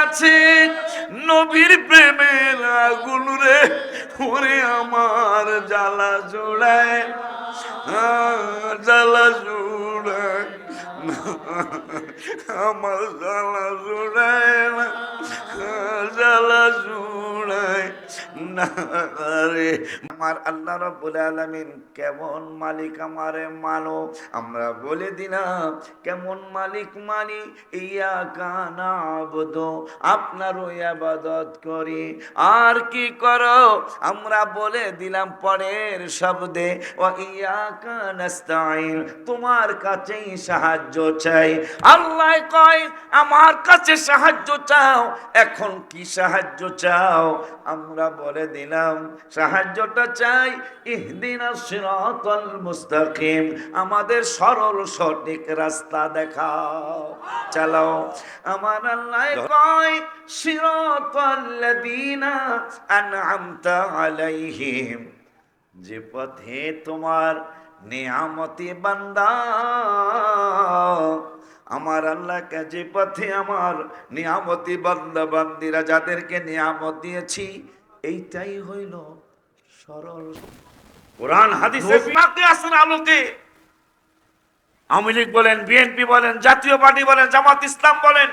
আছে নবীর প্রেমের আগুন রে, ওরে আমার জ্বালা জোড়ায়, জ্বালা জোড়ায়, আমার জ্বালা জোড়ায় না, জ্বালা জোড়ায় না রে। আমার আল্লাহ রাব্বুল আলামিন কেমন মালিক আমারে মানো। আমরা বলে দিলাম কেমন মালিক মানি, ইয়াকা না'বুদু, আপনারও ইবাদত করি। আর কি করো? আমরা বলে দিলাম পরের শব্দে, ওয়া ইয়াকা নাস্তাইন, তোমার কাছেই সাহায্য চাই। আল্লাহ কয় আমার কাছে সাহায্য চাও। এখন কি সাহায্য চাও? আমরা বলে দিলাম সাহায্যটা চাই ইহদিনাস সিরাতাল মুস্তাকিম, আমাদের সরল সঠিক রাস্তা দেখাও, চালাও। আমার আল্লাহ কয় সিরাতাল লাযিনা আন'আমতা আলাইহিম, যে পথে তোমার নেয়ামতি বান্দা, আমার আল্লাহকে যে পথে আমার নিয়ামতি বান্দা বান্দিরা যাদেরকে নিয়ামত দিয়েছি, এইটাই হইল সরল। কোরআন হাদিসের কিয়াসের আলোকে আওয়ামী লীগ বলেন, বিএনপি বলেন, জাতীয় পার্টি বলেন, জামাত ইসলাম বলেন,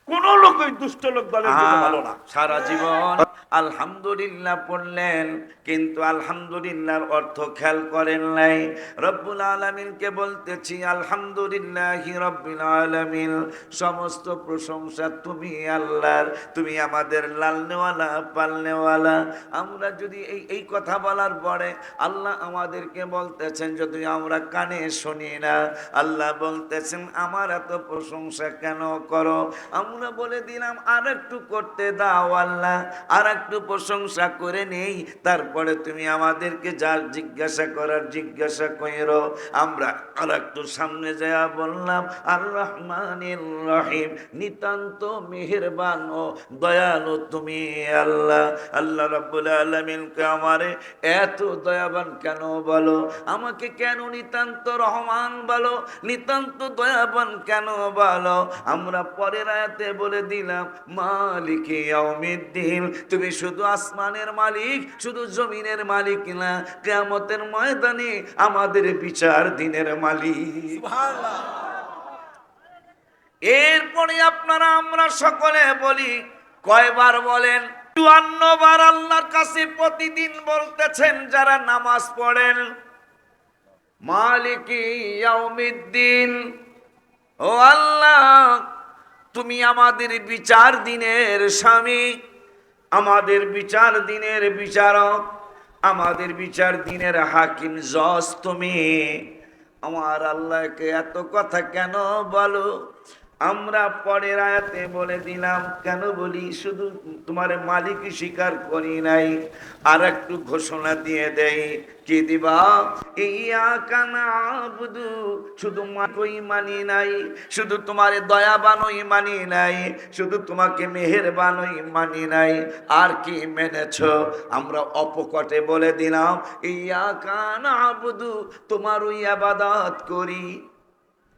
কোন লোকই দুষ্ট লোক দলের জন্য ভালো না। সারা জীবন আলহামদুলিল্লাহ পড়লেন, কিন্তু আলহামদুলিল্লাহর অর্থ খেয়াল করেন নাই। রব্বুল আলামিনকে বলতেছি আলহামদুলিল্লাহি রব্বিল আলামিন, সমস্ত প্রশংসা তুমি আল্লাহর, তুমি আমাদের লালনেওয়ালা পালনেওয়ালা। আমরা যদি এই কথা বলার পরে আল্লাহ আমাদেরকে বলতেছেন যদি আমরা কানে শুনি না, আল্লাহ বলতেছেন আমার এত প্রশংসা কেন করো? আমরা বলে দিলাম আর একটু করতে দাও আল্লাহ, আর একটু প্রশংসা করে নেই, তারপরে তুমি আমাদেরকে যা জিজ্ঞাসা করার জিজ্ঞাসা করো। আমরা আর একটু সামনে যায়া বললাম আর রহমানির রহিম, নিতান্ত মেহেরবান ও দয়ালু তুমি আল্লাহ। আল্লাহ রাব্বুল আলামিনকে আমারে এত দয়াবান কেন বলো? আমাকে কেন নিতান্ত রহমান বলো, নিতান্ত দয়াবান কেন বলো? আমরা পরের আয়াতে বলে দিলাম মালিকে ইয়াউমিদ্দিন, তুমি শুধু আসমানের মালিক, শুধু জমিনের মালিক না, কিয়ামতের ময়দানে আমাদের বিচার দিনের মালিক। সুবহানাল্লাহ। এরপরে আপনারা আমরা সকলে বলি, কয়বার বলেন? 52 বার আল্লাহর কাছে প্রতিদিন বলতেছেন যারা নামাজ পড়েন, মালিকি ইয়াউমিদ্দিন, ও আল্লাহ তুমি আমাদের বিচার দিনের স্বামী, আমাদের বিচার দিনের বিচারক, আমাদের বিচার দিনের হাকিম জজ তুমি। আমার আল্লাহকে এত কথা কেন বলো? আমরা পরের আয়াতে বলে দিলাম কেন বলি, শুধু তোমার মালিকই স্বীকার করি নাই, আর একটু ঘোষণা দিয়ে দেই। কি দিবা? ইয়াকা না'বুদু, শুধু মাকেই মানি নাই, শুধু তোমার দয়াবানই মানি নাই, শুধু তোমাকে মেহেরবানই মানি নাই, আর কি মেনেছো? আমরা অপকটে বলে দিলাম ইয়াকা না'বুদু, তোমারই ইবাদত করি,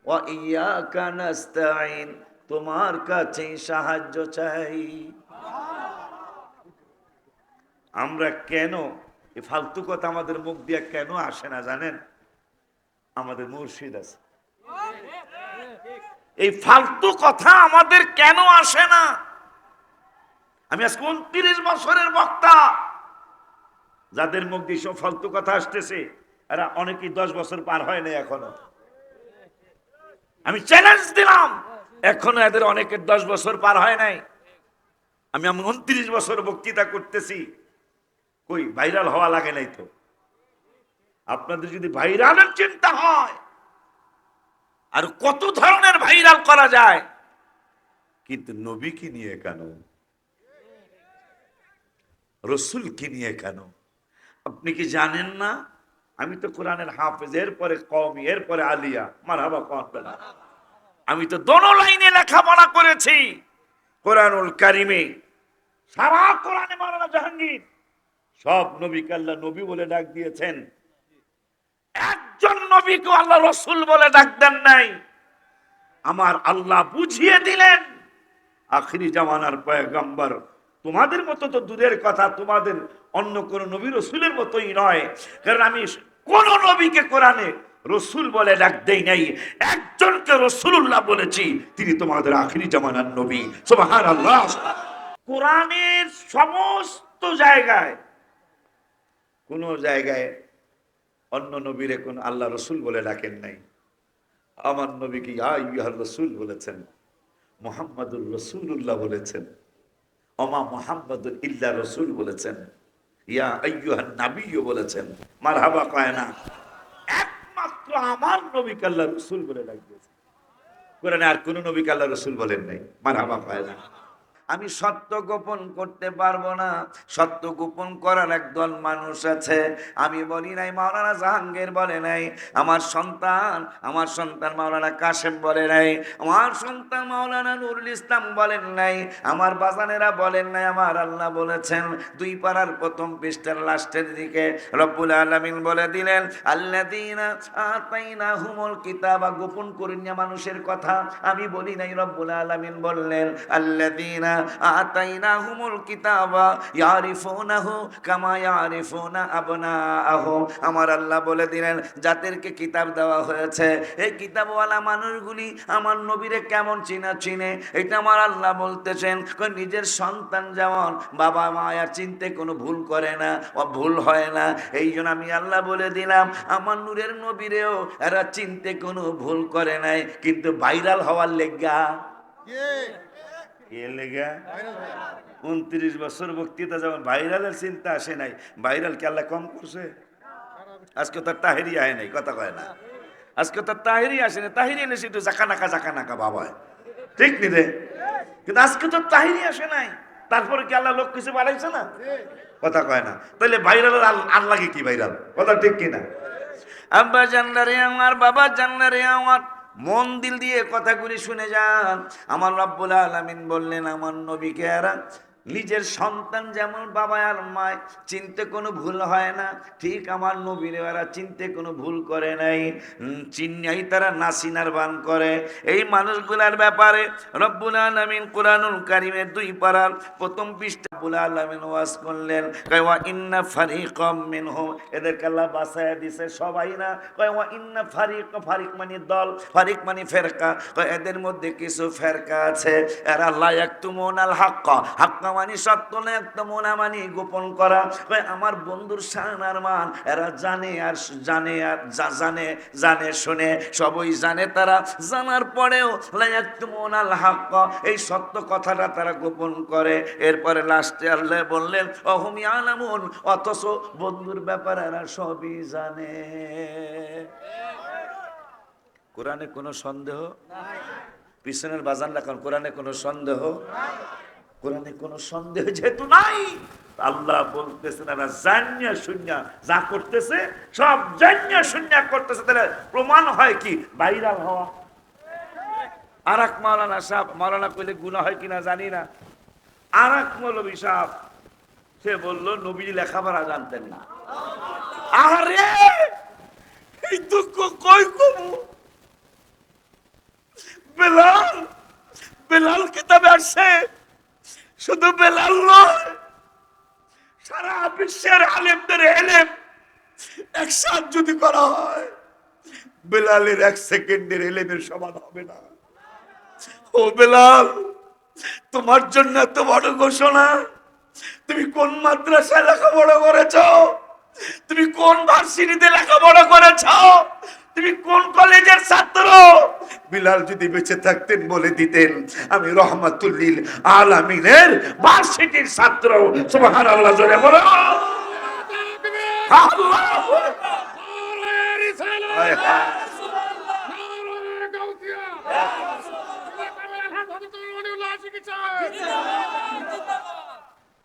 ওয়া ইয়াকা নাস্তাইন, তোমার কাছে সাহায্য চাই। আমরা কেন এই ফালতু কথা আমাদের মুখ দিয়ে কেন আসে না জানেন? আমাদের মুর্শিদ আছে। এই ফালতু কথা আমাদের কেন আসে না? আমি আজকে 29 বছরের বক্তা, যাদের মুখ দিয়ে সব ফালতু কথা আসতেছে এরা অনেকেই 10 বছর পার হয় না এখনো। আমি চ্যালেঞ্জ দিলাম, এখনো এদের অনেকের 10 বছর পার হয় নাই। আমি 29 বছর বক্তৃতা করতেছি, কই ভাইরাল হওয়া লাগে নাই তো। আপনাদের যদি ভাইরালের চিন্তা হয়, আর কত ধরনের ভাইরাল করা যায়, কিন্তু নবীকে নিয়ে কেন, রসুলকে নিয়ে কেন? আপনি কি জানেন না? আমি তো কোরআনের হাফেজ, এরপরে কওমি, এরপরে আলিয়া, মারহাবা কওয়ান। আমি তো দোনো লাইনে লেখাপড়া করেছি কোরআনুল কারিমে। সারা কোরআনে মাওলানা জাহাঙ্গীর সব নবীকে আল্লাহ নবী বলে ডাক দিয়েছেন, একজন নবীকে আল্লাহ রসুল বলে ডাক দেন নাই। আমার আল্লাহ বুঝিয়ে দিলেন, আখিরি জামানার পয়গম্বর। তোমাদের মতো তো দূরের কথা, তোমাদের অন্য কোন নবী রসুলের মতোই নয়। কারণ আমি কোন নবীকে কোরআনে রসুল বলে ডাক দেই নাই, একজনকে রসুলুল্লাহ বলেছি, তিনি তোমাদের আখিরি জামানার নবী। সুবহানাল্লাহ। কোরআনের সমস্ত জায়গায় কোন জায়গায় অন্য নবীরে কোন আল্লাহ রসুল বলে ডাকেন নাই। আমার নবীকে ইয়া আইয়ুহার রাসূল বলেছেন, মুহাম্মাদুর রাসূলুল্লাহ বলেছেন, ওমা মুহাম্মাদুন ইল্লা রাসূল বলেছেন, ইয়া আইয়ুহান নাবিয়্যু বলেছেন। মারহাবা কয় না? একমাত্র আমার নবীকে আল্লাহ রাসূল বলে ডাক দিয়েছে। কোরআনে আর কোন নবীকে আল্লাহ রাসূল বলেন নাই। মারহাবা কয় না? আমি সত্য গোপন করতে পারবো না, সত্য গোপন করার একদল মানুষ আছে। আমি বলি নাই, মাওলানা জাহাঙ্গীর বলে নাই, আমার সন্তান মাওলানা কাশেম বলে নাই, আমার সন্তান মাওলানা নুরুল ইসলাম বলেন নাই, আমার বাজানেরা বলেন নাই, আমার আল্লাহ বলেছেন। 2 পারার প্রথম পৃষ্ঠার লাস্টের দিকে রব্বুল আলামিন বলে দিলেন, আল্লাযীনা আতাইনাহুমুল কিতাবা। গোপন করেন না মানুষের কথা, আমি বলি নাই, রব্বুল আলামিন বললেন, আল্লাযীনা আতাইনাহুমুল কিতাবা ইয়ারিফুনাহু কামা ইয়ারিফুনা আবনাআহুম। আমার আল্লাহ বলে দিলেন, যাদেরকে কিতাব দেওয়া হয়েছে, এই কিতাবওয়ালা মানুষগুলি আমার নবীরে কেমন চিনে, এটা আমার আল্লাহ বলতেছেন। নিজের সন্তান যেমন বাবা মায়া চিনতে কোনো ভুল করে না, ভুল হয় না, এই জন্য আমি আল্লাহ বলে দিলাম, আমার নূরের নবীরেও এরা চিনতে কোনো ভুল করে নাই। কিন্তু ভাইরাল হওয়ার লেগা 29 বছর বক্তৃতা যেমন ভাইরালের চিন্তা আসে নাই, ভাইরাল কি আল্লাহ কম করছে? আজকে তার তাহেরি আয় নাই, কথা কয় না। আজকে তার তাহেরি আসে না, তাহেরি এলে একটু জাকানাকা বাবা, ঠিক নি রে? কিন্তু আজকে তো তাহেরি আসে নাই, তারপরে কি আল্লাহ লোক কিছু বাড়াইছে না? কথা কয় না। তাহলে ভাইরালের আল্লাহকে কি ভাইরাল? কথা ঠিক কিনা? আব্বা জান্নারে আমার, বাবা জান্নারে আমার, মন দিল দিয়ে কথাগুলি শুনে যান। আমার রব্বুল আলামিন বললেন, আমার নবীকে এরা নিজের সন্তান যেমন বাবা আর মায় চিনতে কোনো ভুল হয় না, ঠিক আমার নবীর এরা চিনতে কোনো ভুল করে নাই। চিন্নাই তারা নাসিনার বান করে। এই মানুষগুলার ব্যাপারে রব্বুল আলামিন কুরআনুল কারীমের 2 পারার প্রথম পৃষ্ঠা রব্বুল আলামিন ওয়াজ করলেন, কয় ওয়া ইন্না ফারিকাম মিনহুম, এদেরকে আল্লাহ বাছায়া দিয়েছে, সবাই না। কয় ওয়া ইন্না ফারিক মানে দল, ফারিক মানে ফেরকা, কয় এদের মধ্যে কিছু ফেরকা আছে, এরা লা ইয়াকতুমুনাল হাক্কা, হাক্কা মানে সত্য, না ইয়াকতুমুনা মানে গোপন করা। কয় আমার বন্ধুর শান আর মান এরা জানে শুনে, সবই জানে, তারা জানার পরেও লা ইয়াকতুমুনাল হাক্কা, এই সত্য কথাটা তারা গোপন করে। এরপরে লাস্টে আল্লাহ বললেন, অহুম ইয়ালামুন, অথচ বন্ধুর ব্যাপারে এরা সবই জানে। কোরআনে কোনো সন্দেহ নাই। পিছনের বাজান রাখুন, কোরআনে কোনো সন্দেহ, কোরআনে কোনো সন্দেহ যেহেতু নাই, আল্লাহ বলতেছেন এরা জানিয়া শুনিয়া যা করতেছে, সব জানিয়া শুনিয়া করতেছে। তাহলে প্রমাণ হয় কি? ভাইরাল হওয়া। আর এক মাওলানা সাহেব, মাওলানা কইলে গুনাহ হয় কিনা জানি না, আর এক মৌলবী সাহেব, সে বলল নবী লেখাপড়া জানতেন না। আরে এই দুঃখ কই কমু? বেলাল কিতাবে আসছে, শুধু বেলাল নয়, সারা বিশ্বের আলেমদের এলেম একসাথে যদি করা হয়, বেলালের 1 সেকেন্ডের এলেমের সমান হবে না। ও বেলাল, তোমার জন্য এত বড় ঘোষণা। তুমি কোন মাদ্রাসায় লেখাপড়া করেছ? তুমি কোন ভার্সিটিতে লেখাপড়া করেছ? তুমি কোন কলেজের ছাত্র? বিলাল যদি বেঁচে থাকতেন বলে দিতেন, আমি রহমাতুল লিল আলামিনের ভার্সিটির ছাত্র। সুবহানাল্লাহ, জোরে বলো আল্লাহু আকবার।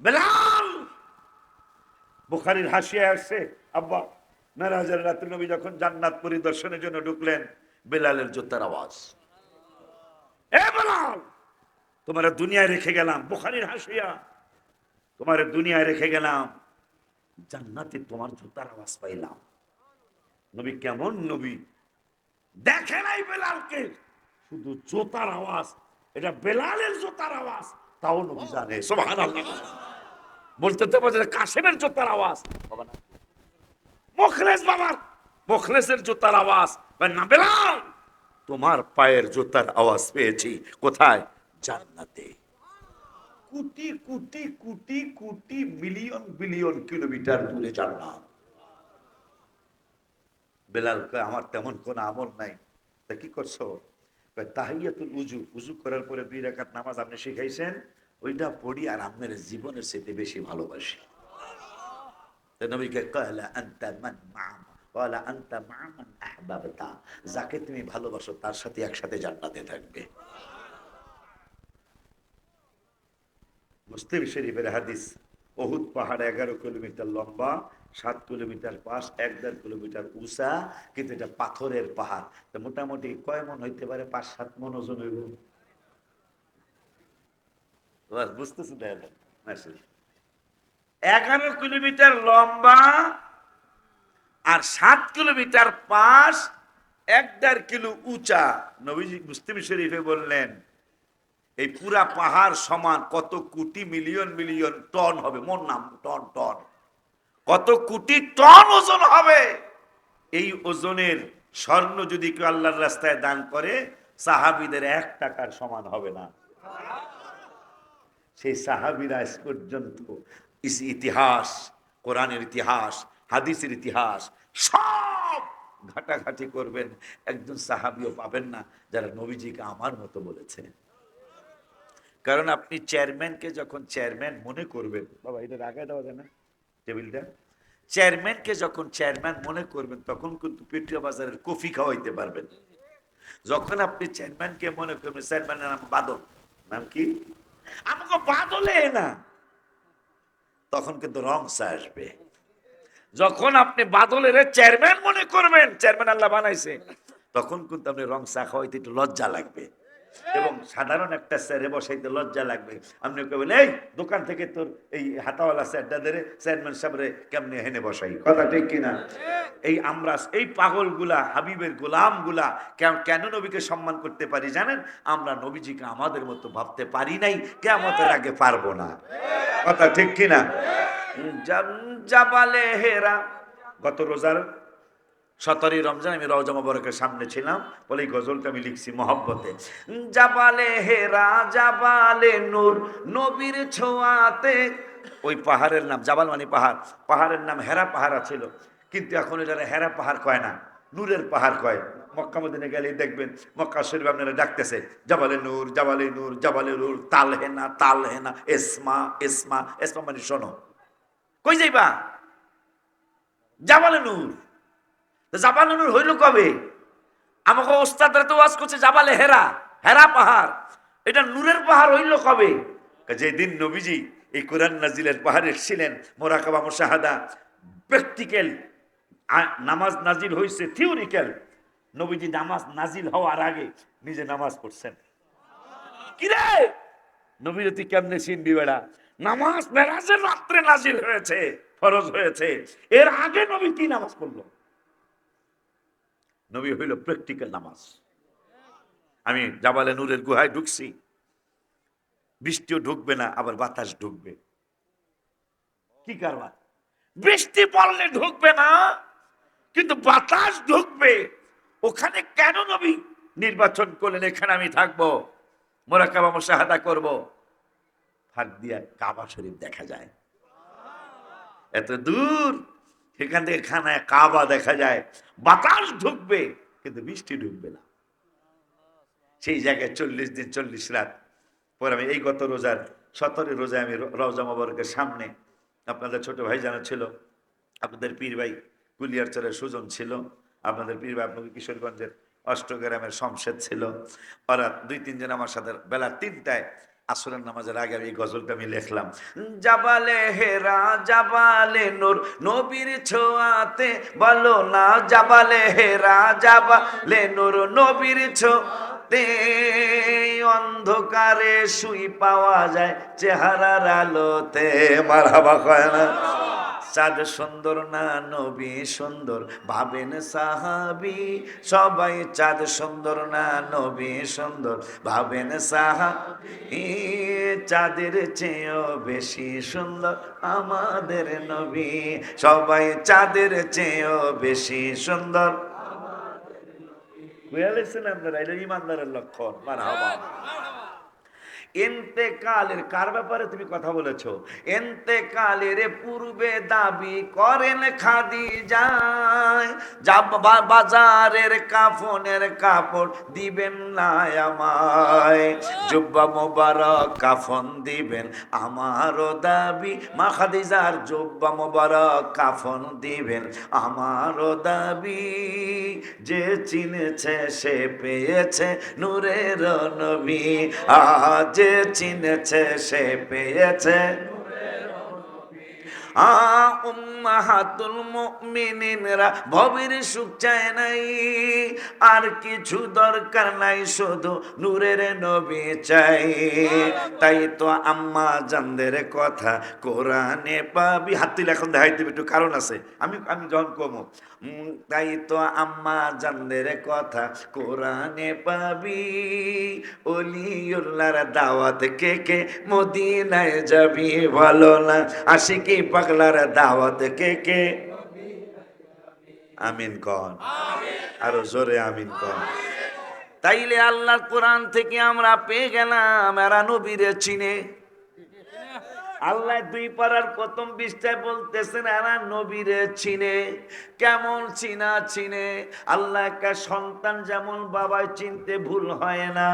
বেলাল বুখারীর হাসিয়ায় আসছে, আব্বা মেরাজের রাতে নবী যখন জান্নাত পরিদর্শনের জন্য ঢুকলেন, বেলালের জুতার আওয়াজ। এ বেলাল, তোমারে দুনিয়ায় রেখে গেলাম, বুখারীর হাসিয়া, তোমারে দুনিয়ায় রেখে গেলাম, জান্নাতে তোমার জুতার আওয়াজ পাইলাম। নবী কেমন নবী, দেখে নাই বেলালকে, শুধু জুতার আওয়াজ। এটা বেলালের জুতার আওয়াজ, তাও নবী জানে। সুবহানাল্লাহ। বলতে তো বলছে কাসেমের জুতার আওয়াজ, বাবা না মুখলেস, বাবার মুখলেসের জুতার আওয়াজ, না বেলাল তোমার পায়ের জুতার আওয়াজ পেয়েছি। কোথায়? জান্নাতে। Crore crore crore crore million billion kilometre দূরে জান্নাত। বেলাল কয় আমার তেমন কোনো আমল নাই। তা কি করছো? তাহিয়াতুল উজু, উজু করার পরে 2 রাকাত নামাজ আপনি শিখাইছেন, ওইটা পড়ি আর আপনার জীবনের চেয়ে বেশি ভালোবাসি। নবীকে ক্বালা আনতা মান মা, ক্বালা আনতা মা মান আহবাবতা, যাকে তুমি ভালোবাসো তার সাথে একসাথে জান্নাতে থাকবে। মুসলিম শরীফের হাদিস, উহুদ পাহাড় 11 কিলোমিটার লম্বা, 7 কিলোমিটার পাশ, 1.5 কিলোমিটার উঁচা, কিন্তু এটা পাথরের পাহাড়। তো মোটামুটি কয় মন হইতে পারে? 5-7 মন ওজন হইব। বুঝতেছেন? 11 কিলোমিটার লম্বা আর 7 কিলোমিটার পাশ, 1.5 কিলো উঁচা। নবীজি মুসলিম শরীফে বললেন এই পুরা পাহাড় সমান কত কোটি মিলিয়ন মিলিয়ন টন হবে। মন নাম টন, টন কত কোটি টন ওজন হবে। এই ওজনের স্বর্ণ যদি কেউ আল্লাহর রাস্তায় দান করে, সাহাবীদের 1 টাকার সমান হবে না। সেই সাহাবীরা আজ পর্যন্ত ইতিহাস, কোরআনের ইতিহাস, হাদিসের ইতিহাস সব ঘাটাঘাটি করবেন, একজন সাহাবীও পাবেন না যারা নবীজিকে আমার মতো বলেছে। কারণ আপনি চেয়ারম্যানকে যখন চেয়ারম্যান মনে করবেন, বাবা এটা রাখা দেওয়া যায় না টেবিলটা, চেয়ারম্যানকে যখন চেয়ারম্যান মনে করবেন তখন কিন্তু পেট্রিয়া বাজারের কফি খাওয়াইতে পারবেন। যখন আপনি চেয়ারম্যানকে মনে করবেন, চেয়ারম্যানের নাম বাদল, নাম কি? আমাকে বাদলে না, তখন কিন্তু রং চা আসবে। যখন আপনি বাদলের চেয়ারম্যান মনে করবেন, চেয়ারম্যান আল্লাহ বানাইছে, তখন কিন্তু আপনি রং চা খাওয়াইতে একটু লজ্জা লাগবে, এবং সাধারণ একটা স্যারে বসাইতে লজ্জা লাগবে। আপনি কেবল এই দোকান থেকে তোর এই হাতাওয়ালা স্যারটা ধরে চেয়ারম্যান সাহেবরে কেমনে হেনে বসাই, কথা ঠিক কিনা? এই আমরা এই পাগলগুলা, হাবিবের গোলামগুলা কেন নবীকে সম্মান করতে পারি জানেন? আমরা নবীজিকে আমাদের মতো ভাবতে পারি নাই, কিয়ামতের আগে পারবো না, কথা ঠিক কিনা? জাবালে হেরা, গত রোজার 17 রমজান আমি রওজা মোবারকের সামনে ছিলাম, বলে এই গজলটা আমি লিখছি মহব্বতে। জাবালে হেরা জাবালে নূর, নবীর ছোঁয়াতে। ওই পাহাড়ের নাম জাবাল মানে পাহাড়, পাহাড়ের নাম হেরা পাহাড় ছিল, কিন্তু এখন এটা হেরা পাহাড় কয় না, নূরের পাহাড় কয়। মক্কা মদিনা গেলে দেখবেন মক্কা শরীফ আপনারা ডাকতেছে জাবালে নূর, জাবালে নূর, জাবালে নূর, তাল হেনা, তাল হেনা, এসমা, এসমা, এসমা মানে শোনো। কই যাইবা? জাবালে নূর। জাবালে নূর হইল কবে? আমাকে ওস্তাদরা তো ওয়াজ করছে জাবালে হেরা, হেরা পাহাড়, এটা নূরের পাহাড় হইল কবে? যেদিন নবীজি এই কোরআন নাজিলের পাহাড়ে ছিলেন, মোরাকাবা মুশাহাদা, প্র্যাকটিক্যাল নামাজ নাজিল হয়েছে, থিওরিক্যাল। নবীজি নামাজ নাজিল হওয়ার আগে নিজে নামাজ পড়ছেন। কিরে নবীর তুই কেমনে চিনবি বেড়া? নামাজ মেরাজের রাত্রে নাজিল হয়েছে, ফরজ হয়েছে, এর আগে নবী কি নামাজ পড়লো? নবী হইল প্র্যাকটিক্যাল নামাজ। আমি জাবালে নূরের গুহায় ঢুকছি, বৃষ্টিও ঢুকবে না, আবার বাতাস ঢুকবে। কি কারবার? বৃষ্টি পড়লে ঢুকবে না, কিন্তু বাতাস ঢুকবে। ওখানে কেন নবী নির্বাচন করলেন এখানে আমি থাকবো, মোরাকাবা মুশাহাদা করব? ফাঁক দিয়া কাবা শরীফ দেখা যায়, এত দূর, সেখান থেকে খানায় কাবা দেখা যায়। বাতাস ঢুকবে কিন্তু বৃষ্টি ঢুকবে না। সেই জায়গায় 40 দিন 40 রাত পরে আমি এই গত রোজার 17 রোজায় আমি রওজা মোবারকের সামনে, আপনাদের ছোট ভাই জানা ছিল, আপনাদের পীর ভাই কুলিয়ারচরের সুজন ছিল, আপনাদের পীর ভাই আপনাদের কিশোরগঞ্জের অষ্টগ্রামের শমশেদ ছিল। ওরা 2-3 জন আমার সাথে বেলা 3টায় আসরের নামাজের আগে এই গজলটা আমি লিখলাম। জাবালে হেরা জাবালে নূর, নবীর ছোঁয়াতে, বলো না জাবালে হেরা জাবালে নূর, নবীর ছোঁয়াতে, অন্ধকারে শুই পাওয়া যায় চেহারার আলোতে। মারহাবা কয় না? চাঁদ সুন্দর না নবী সুন্দর ভাবেন সাহাবী, সবাই চাঁদ সুন্দর না নবী সুন্দর ভাবেন সাহাবী, চাঁদের চেয়েও বেশি সুন্দর আমাদের নবী, সবাই চাঁদের চেয়েও বেশি সুন্দর। বুঝে লেছেন আপনারা, এটা ইমানদারের লক্ষণ। মারহাবা। ইন্তেকালের কার ব্যাপারে তুমি কথা বলেছো? ইন্তেকালের পূর্বে দাবি করেন খাদিজা, বাজারের কাফনের কাপড় দিবেন না আমায়, জুব্বা মোবারক কাফন দিবেন আমারও দাবি, মা খাদিজার জুব্বা মোবারক কাফন দিবেন আমারও দাবি, যে চিনেছে সে পেয়েছে নূরের নবী, যে চিনেছে সে পেয়েছে। উম্মাহাতুল মুমিনিনরা ভবের সুখ চায় নাই, আর কিছু দরকার নাই, শুধু নূরের নবী চাই। তাই তো আম্মা জানদের কথা কোরআনে পাবি। হাত তুলে এখন দেখাই দিবি, একটু কারণ আছে, আমি যখন কমো। তাই তো আম্মা জানদের কথা কোরআনে পাবি, ওলিউল্লাহর দাওয়াত কে কে মদিনায় যাবি ভালো না, আশিকি পাগলার দাওয়াত কে কে। আমিন কন, আরো জোরে আমিন কন। তাইলে আল্লাহর কোরআন থেকে আমরা পেয়ে গেলাম এরা নবীরে চিনে। আল্লাহ 2 পারার প্রথম পৃষ্ঠায় বলতেছেন এরা নবীরে চিনে। কেমন চিনে? আল্লাহ একটা সন্তান যেমন বাবায় চিনতে ভুল হয় না,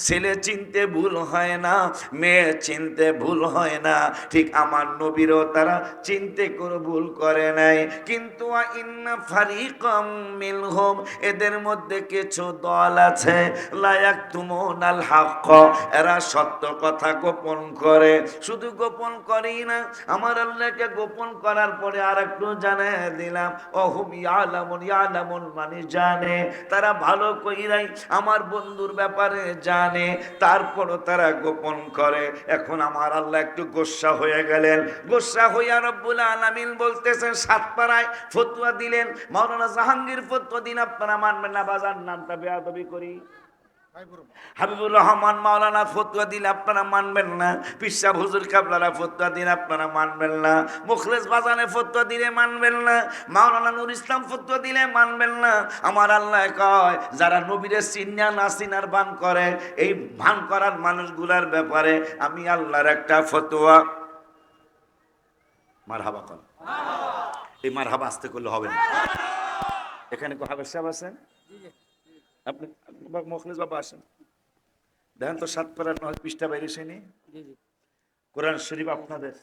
ছেলে চিনতে ভুল হয় না, মেয়ে চিনতে ভুল হয় না, ঠিক আমার নবীরও তারা চিনতে কোনো ভুল করে নাই। কিন্তু ইন্না ফারিকাম মিনহুম, এদের মধ্যে কিছু দল আছে, লা ইয়াকতুমুনাল হক, এরা সত্য কথা গোপন করে। শুধু গোপন করি না, আমার আল্লাহকে গোপন করার পরে আর একটু জানিয়ে দিলাম, ওহুম ইয়ালামুন মানে জানে, তারা ভালো কইরাই আমার বন্ধুর ব্যাপারে জানে, তারপরও তারা গোপন করে। এখন আমার আল্লাহ একটু গোসা হয়ে গেলেন, গোসা হইয়া রব্বুল আলামিন বলতেছেন 7 পারায় ফতোয়া দিলেন, মাওলানা জাহাঙ্গীর ফতোয়া দিন আপনারা মানবেন না, বাজার নামটা বেয়াদবি করি। হাবিবুর রহমান মাওলানা ফতোয়া দিলে আপনারা মানবেন না, পিসা হুজুর কাবলারা ফতোয়া দিলে আপনারা মানবেন না, মুখলেস বাজানে ফতোয়া দিলে মানবেন না, মাওলানা নুর ইসলাম ফতোয়া দিলে মানবেন না। আমার আল্লাহ কয় যারা নবীরে চিন্না না চিনার ভান করে, এই ভান করার মানুষগুলার ব্যাপারে আমি আল্লাহর একটা ফতোয়া। মারহাবা কর, এই মারহাবা আসতে করলে হবে না। এখানে হাবের সাহেব আছেন, আপনি মুখলেস বাবা আসেন, দেখেন তো 7 পারার 9 পৃষ্ঠা বাইরে শুনি কোরআন শরীফ আপনাদের।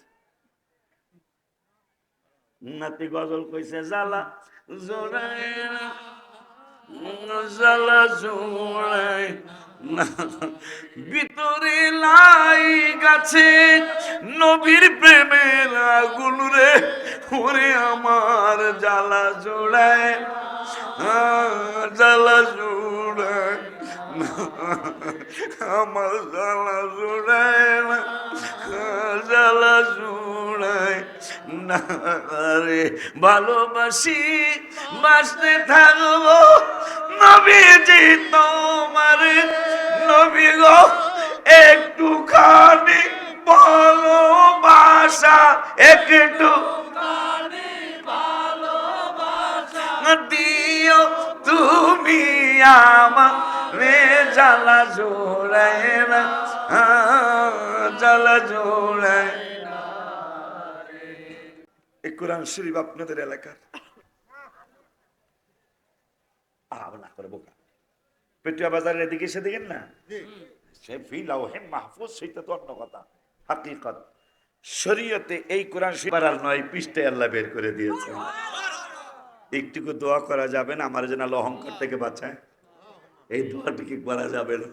নাতি গজল কইছে জালা জোড়ায় জালা জোড়ায় ভিতরে লাই গাছে নবীর প্রেমের আগুন রে, ওরে আমার জালা জোড়ায় জালা জোড়ায় আমার জালা জোড়ায় না, জালা জোড়ায় না রে, ভালোবাসি বাসতে থাকবো নবীজি তোমার, নবী গো একটুখানি ভালোবাসা, একটু দিও তুমি আমারে, জালা জোড়ায় না, জালা জোড়ায়। এই কোরআন শরীফ আপনাদের এলাকার না করে বোকা পেটুয়া বাজারের এদিকে সেদিকে না, সে ফিলাও হে মাহফুজ, সেটা তো অন্য কথা। হাকিকত শরীয়তে এই কোরআন শরীফ আর 9 পৃষ্ঠায় আল্লাহ বের করে দিয়েছেন। একটুকু দোয়া করা যাবে না আমার যেন আল্লাহ অহংকার থেকে বাঁচায়? এই দোয়াটা কি করা যাবে না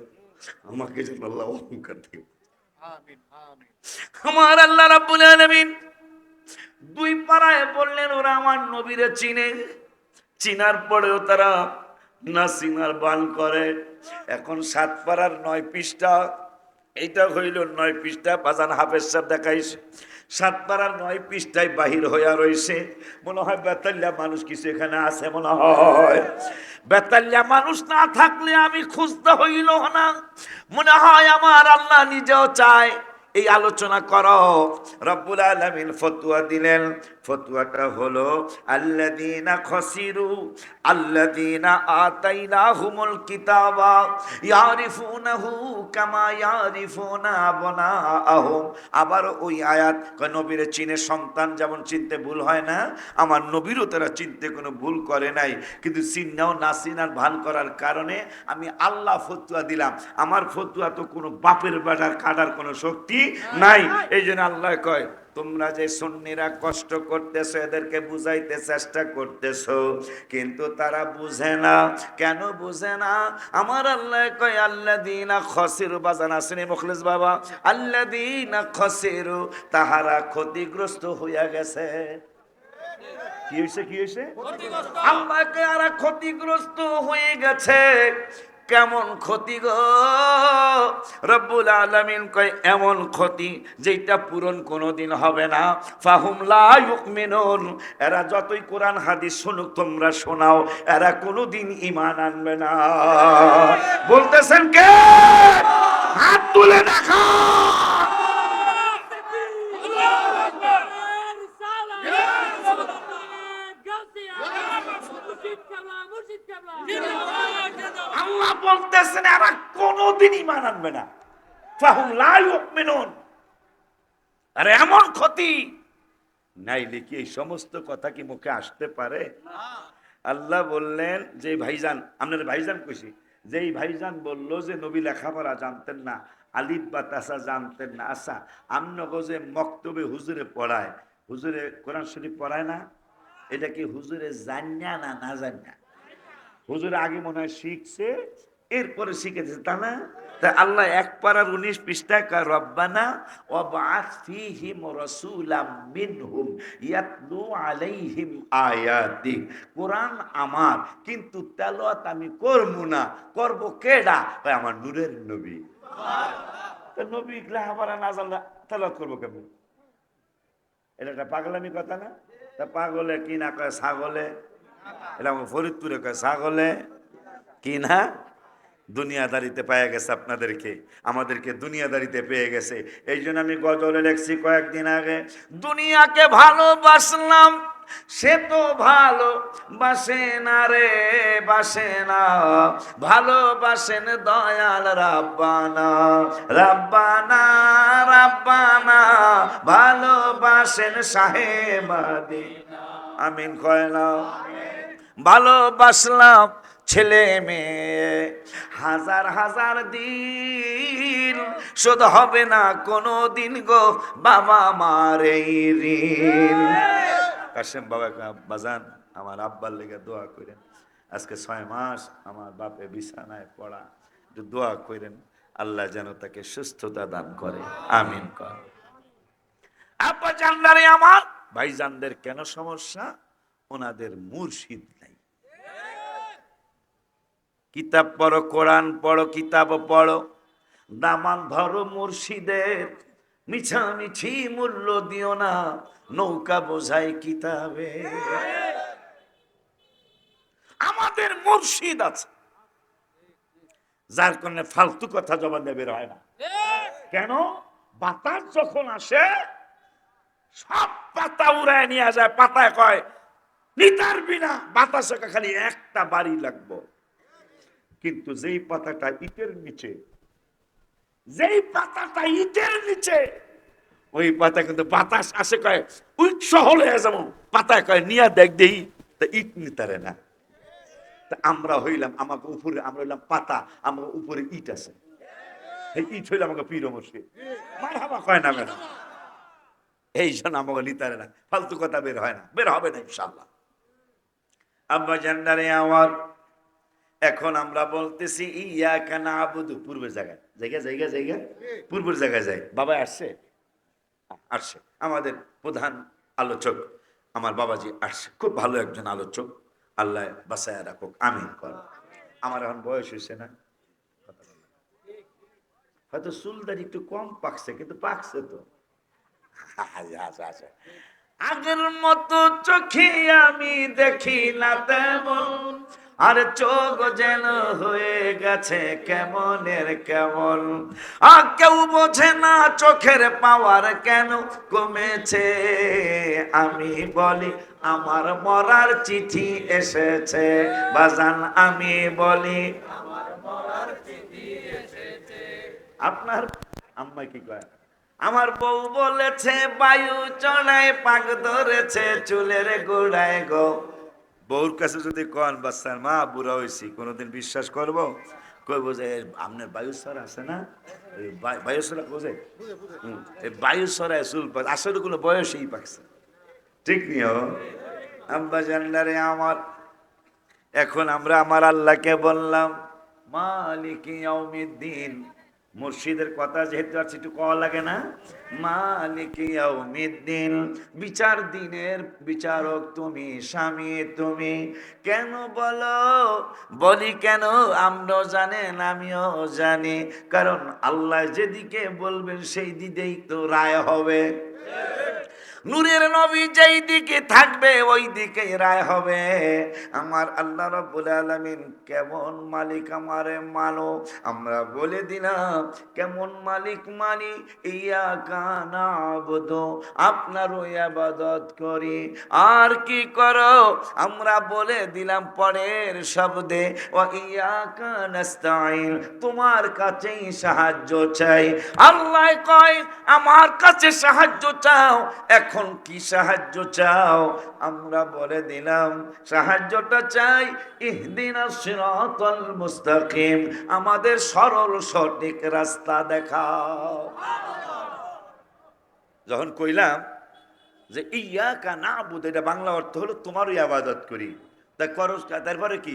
আমাকে যেন আল্লাহ অহংকার থেকে। আমার আল্লাহ রাব্বুল আলামিন 2 পারায় বললেন ওরা আমার নবীরে চিনে, চিনার পরেও তারা না চিনার বান করে। এখন 7 পারার 9 পৃষ্ঠা এইটা হইল 9 পৃষ্ঠা। বাজান হাফেজ সাহেব দেখাইছে 7 পারার 9 পৃষ্ঠায় বাহির হইয়া রইছে। মনে হয় বেতালিয়া মানুষ কিছু এখানে আছে, মনে হয় বেতালিয়া মানুষ না থাকলে আমি খুঁজতে হইল না। মনে হয় আমার আল্লাহ নিজেও চায় এই আলোচনা করো। রব্বুল আলামিন ফতোয়া দিলেন। ফতোয়াটা হলো আল্লাযীনা খাসিরু আল্লাযীনা আতাইনাহুমুল কিতাবা ইয়ারিফুনাহু কামা ইয়ারিফুনা আবনাআহুম। আবার ওই আয়াত কয় নবীর চিনে সন্তান যেমন চিনতে ভুল হয় না, আমার নবীরও তারা চিনতে কোনো ভুল করে নাই। কিন্তু চিন্নাও না চিনার ভান করার কারণে আমি আল্লাহ ফতোয়া দিলাম। আমার ফতোয়া তো কোনো বাপের বেটার কাটার কোনো শক্তি নাই। এই জন্য আল্লাহ কয় তোমরা যে সুন্নিরা কষ্ট করতেছো, এদেরকে বুঝাইতে চেষ্টা করতেছো, কিন্তু তারা বুঝে না। কেন বুঝে না? আমার আল্লাহ কয় আল্লাযীনা খাসিরু, বাজান আসেনি মুখলিস বাবা, আল্লাযীনা খাসিরু, তাহারা ক্ষতিগ্রস্ত হইয়া গেছে। কি হয়েছে? কি হয়েছে? আল্লাহ কয় আর ক্ষতিগ্রস্ত হয়ে গেছে। কেমন ক্ষতি গো? রব্বুল আলামিন কয় এমন ক্ষতি যেটা পূরণ কোনোদিন হবে না। ফাহুম লা ইউমিনুন, এরা যতই কোরআন হাদিস শুনুক, তোমরা শোনাও, এরা কোনোদিন ঈমান আনবে না। বলতেছেন কে? হাত তুলে দেখা। আল্লাহ বলতেছেন এরা কোনোদিন ঈমান আনবে না। ফাহুম লা ইউমিনুন, আরে এমন ক্ষতি নাইলে কি এই সমস্ত কথা কি মুখে আসতে পারে? আল্লাহ বললেন যে ভাইজান, আপনার ভাইজান কইছি, যেই ভাইজান বললো যে নবী লেখাপড়া জানতেন না, আলিফ বা তাসা জানতেন না। আচ্ছা, আমনগো যে মক্তবে হুজুরে পড়ায়, হুজুরে কোরআন শরীফ পড়ায় না, এটা কি হুজুরে জান্না না না জান্না? হুজুর আগে মনে হয় শিখছে, এরপরে শিখেছে, তা না? তা আল্লাহ 1 পারার 19 পৃষ্ঠায় কয় রব্বানা ওয়াবআথ ফীহিম রাসূলাম মিনহুম ইয়াতলু আলাইহিম আয়াতি। কোরআন আমার, কিন্তু তেলাওয়াত আমি করব না। করব কেডা? কয় আমার নূরের নবী। তো নবী লেখাপড়া না জানলে তেলাওয়াত করব কেমন? এটা একটা পাগলামি কথা না? তা পাগলে কি না কয় ছাগলে, এটা আমার ফরিদপুরে কয় ছাগলে কি না। দুনিয়াদারিতে পেয়ে গেছে আপনাদেরকে, আমাদেরকে দুনিয়াদারিতে পেয়ে গেছে। এই জন্য আমি গজলে লেখছি কয়েকদিন আগে, দুনিয়াকে ভালোবাসলাম, সে তো ভালো বাসে না রে, বাসে না। ভালোবাসেন দয়াল রাব্বানা, রাব্বানা, রাব্বানা। ভালোবাসেন শাহে মদিনা। আমিন কয় না? ভালোবাসলাম ছেলে মেয়ে, হাজার হাজার দিন শোধ হবে না কোনো দিন গো বাবা মার এই ঋণ। কাশেম বাবা বাজান আমার আব্বার লেগে দোয়া করেন। আজকে 6 মাস আমার বাপে বিছানায় পড়া, একটু দোয়া করেন আল্লাহ যেন তাকে সুস্থতা দান করে। আমিন কর। আব্বা জানদারে আমার ভাইজানদের কেন সমস্যা? ওনাদের মুর্শিদ নাই। কিতাব পড়ো, কোরআন পড়ো, কিতাব পড়ো, দামান ধরো মুর্শিদের, মিছামিছি মূল্য দিও না, নৌকা বোঝাই কিতাবে। আমাদের মুর্শিদ আছে, যার কারণে ফালতু কথা জবান দিয়ে বের হয় না। কেন? বাতাস যখন আসে সব পাতা উড়ায় নিয়ে যায়। পাতায় কয় নিতার বিনা বাতাসে খালি একটা বাড়ি লাগবো, কিন্তু যেই পাতাটা ইটের নিচে, যেই পাতাটা ইটের নিচে, ওই পাতা কিন্তু বাতাস আসে কয় উইট সহলে যেমন পাতায় কয় নিয়া দেখ দেই, তা ইট নিতারে না। তা আমরা হইলাম, আমাকে উপরে আমরা হইলাম পাতা, আমার উপরে ইট আছে, এই ইট হইলে আমাকে পীর মুর্শিদ মারহাবা কয় না মেনা। এই জন্য আমাকে নিতারে না, ফালতু কথা বের হয় না, বের হবে না ইনশাআল্লাহ। আব্বা জান্নারে আমার, এখন আমরা বলতেছি ইয়াকা নাবুদু, পূর্বের জায়গায় জায়গা জায়গা জায়গা পূর্বের জায়গায় যাই। বাবা আসছে, আসছে আমাদের প্রধান আলোচক আমার বাবাজি আসছে, খুব ভালো একজন আলোচক, আল্লাহ বাঁচায় রাখুক, আমিন কর। আমার এখন বয়স হয়েছে না, হয়তো চুলদারি একটু কম পাকছে, কিন্তু পাকছে তো। আচ্ছা, আগের মতো চোখে আমি দেখি না তেমন, আর চোখ যেন হয়ে গেছে কেমনের কেমন। আর কেউ বোঝে না চোখের পাওয়ার কেন কমেছে। আমি বলি আমার মরার চিঠি এসেছে বাজান, আমি বলি আপনার আম্মা কি কয়, আমার বউ বলেছে বায়ু চড়ায় পাক ধরেছে চুলের গোড়ায় গো। বউর কাছে যদি কন বাচ্চার মা বুড়া হয়েছি, কোনোদিন বিশ্বাস করব? কইব যে আপনার বায়ুস্বর আছে না, বায়ুস্বর বোঝে, এই বায়ুস্বরায় চুল পাক, আসলে কোনো বয়সেই পাকছে। ঠিক নিও আব্বা জান্নারে আমার। এখন আমরা আমার আল্লাহকে বললাম মালিক ইয়াউমিদ্দিন। মুর্শিদের কথা যেহেতু আছে একটু কওয়া লাগে না? মালিক ইয়াউমিদ্দিন, বিচার দিনের বিচারক তুমি, স্বামী তুমি। কেন বলো? বলি কেন? আমরাও জানেন আমিও জানি, কারণ আল্লাহ যেদিকে বলবেন সেই দিকেই তো রায় হবে। নূরের নবী যেই দিকে থাকবে ওই দিকে রায় হবে। আমার আল্লাহ রাব্বুল আলামিন কেমন মালিক আমারে মানো। আমরা বলে দিলাম কেমন মালিক মানি, ইয়াকা নাবুদু, আপনারও ইবাদত করি। আর কি করো? আমরা বলে দিলাম পরের শব্দে ওয়া ইয়াকা নাস্তাইন, তোমার কাছেই সাহায্য চাই। আল্লাহ কয় আমার কাছে সাহায্য চাও। এখন কি সাহায্য চাও? আমরা বলে দিলাম সাহায্যটা চাই ইহদিনাস সিরাতাল মুস্তাকিম, আমাদের সরল সঠিক রাস্তা দেখাও। যখন কইলাম যে ইয়াকা নাবুদু, এটা বাংলা অর্থ হলো তোমারই ইবাদত করি, তারপরে কি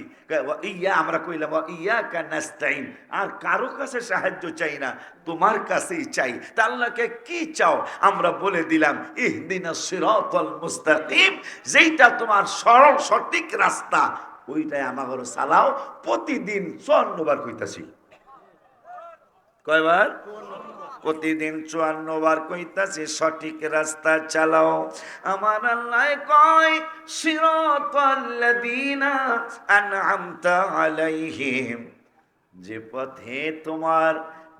ইয়া আমরা কইলাম ইয়াকা নাস্তাইন, আর কারো কাছে সাহায্য চাই না, তোমার কাছেই চাই। তা আল্লাহকে কি চাও? আমরা বলে দিলাম ইহদিনাস সিরাতাল মুস্তাকিম, যেইটা তোমার সরল সঠিক রাস্তা ওইটাই আমাগো চালাও। প্রতিদিন 54 বার কইতাছি। কয়বার? প্রতিদিন 54 বার কইতাছি সঠিক রাস্তা চালাও। আমার আল্লাহ কয় সিরাতাল্লাযীনা আনআমতা আলাইহিম, যে পথে তোমার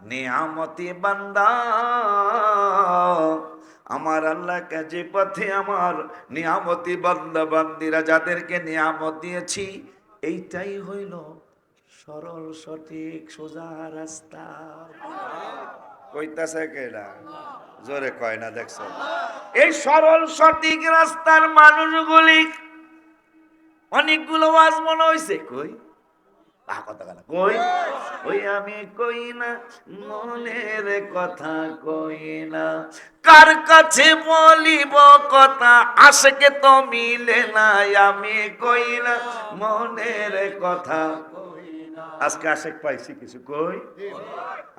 নেয়ামতি বান্দা, আমার আল্লাহকে যে পথে আমার নিয়ামতি বান্দা বান্দিরা যাদেরকে নিয়ামত দিয়েছি, এইটাই হইল সরল সঠিক সোজা রাস্তা। কইতাছে কেডা? জোরে কয় না, দেখছো? এই সরল সঠিক রাস্তার মানুষগুলি অনেকগুলো ওয়াজ মনে হইছে, কই কই ওই আমি কই না মনের কথা, কই না কার কাছে বলিব কথা, আশকে তো মিলে না, আমি কই না মনের কথা। আজকে আশেক পাইছি কিছু, কই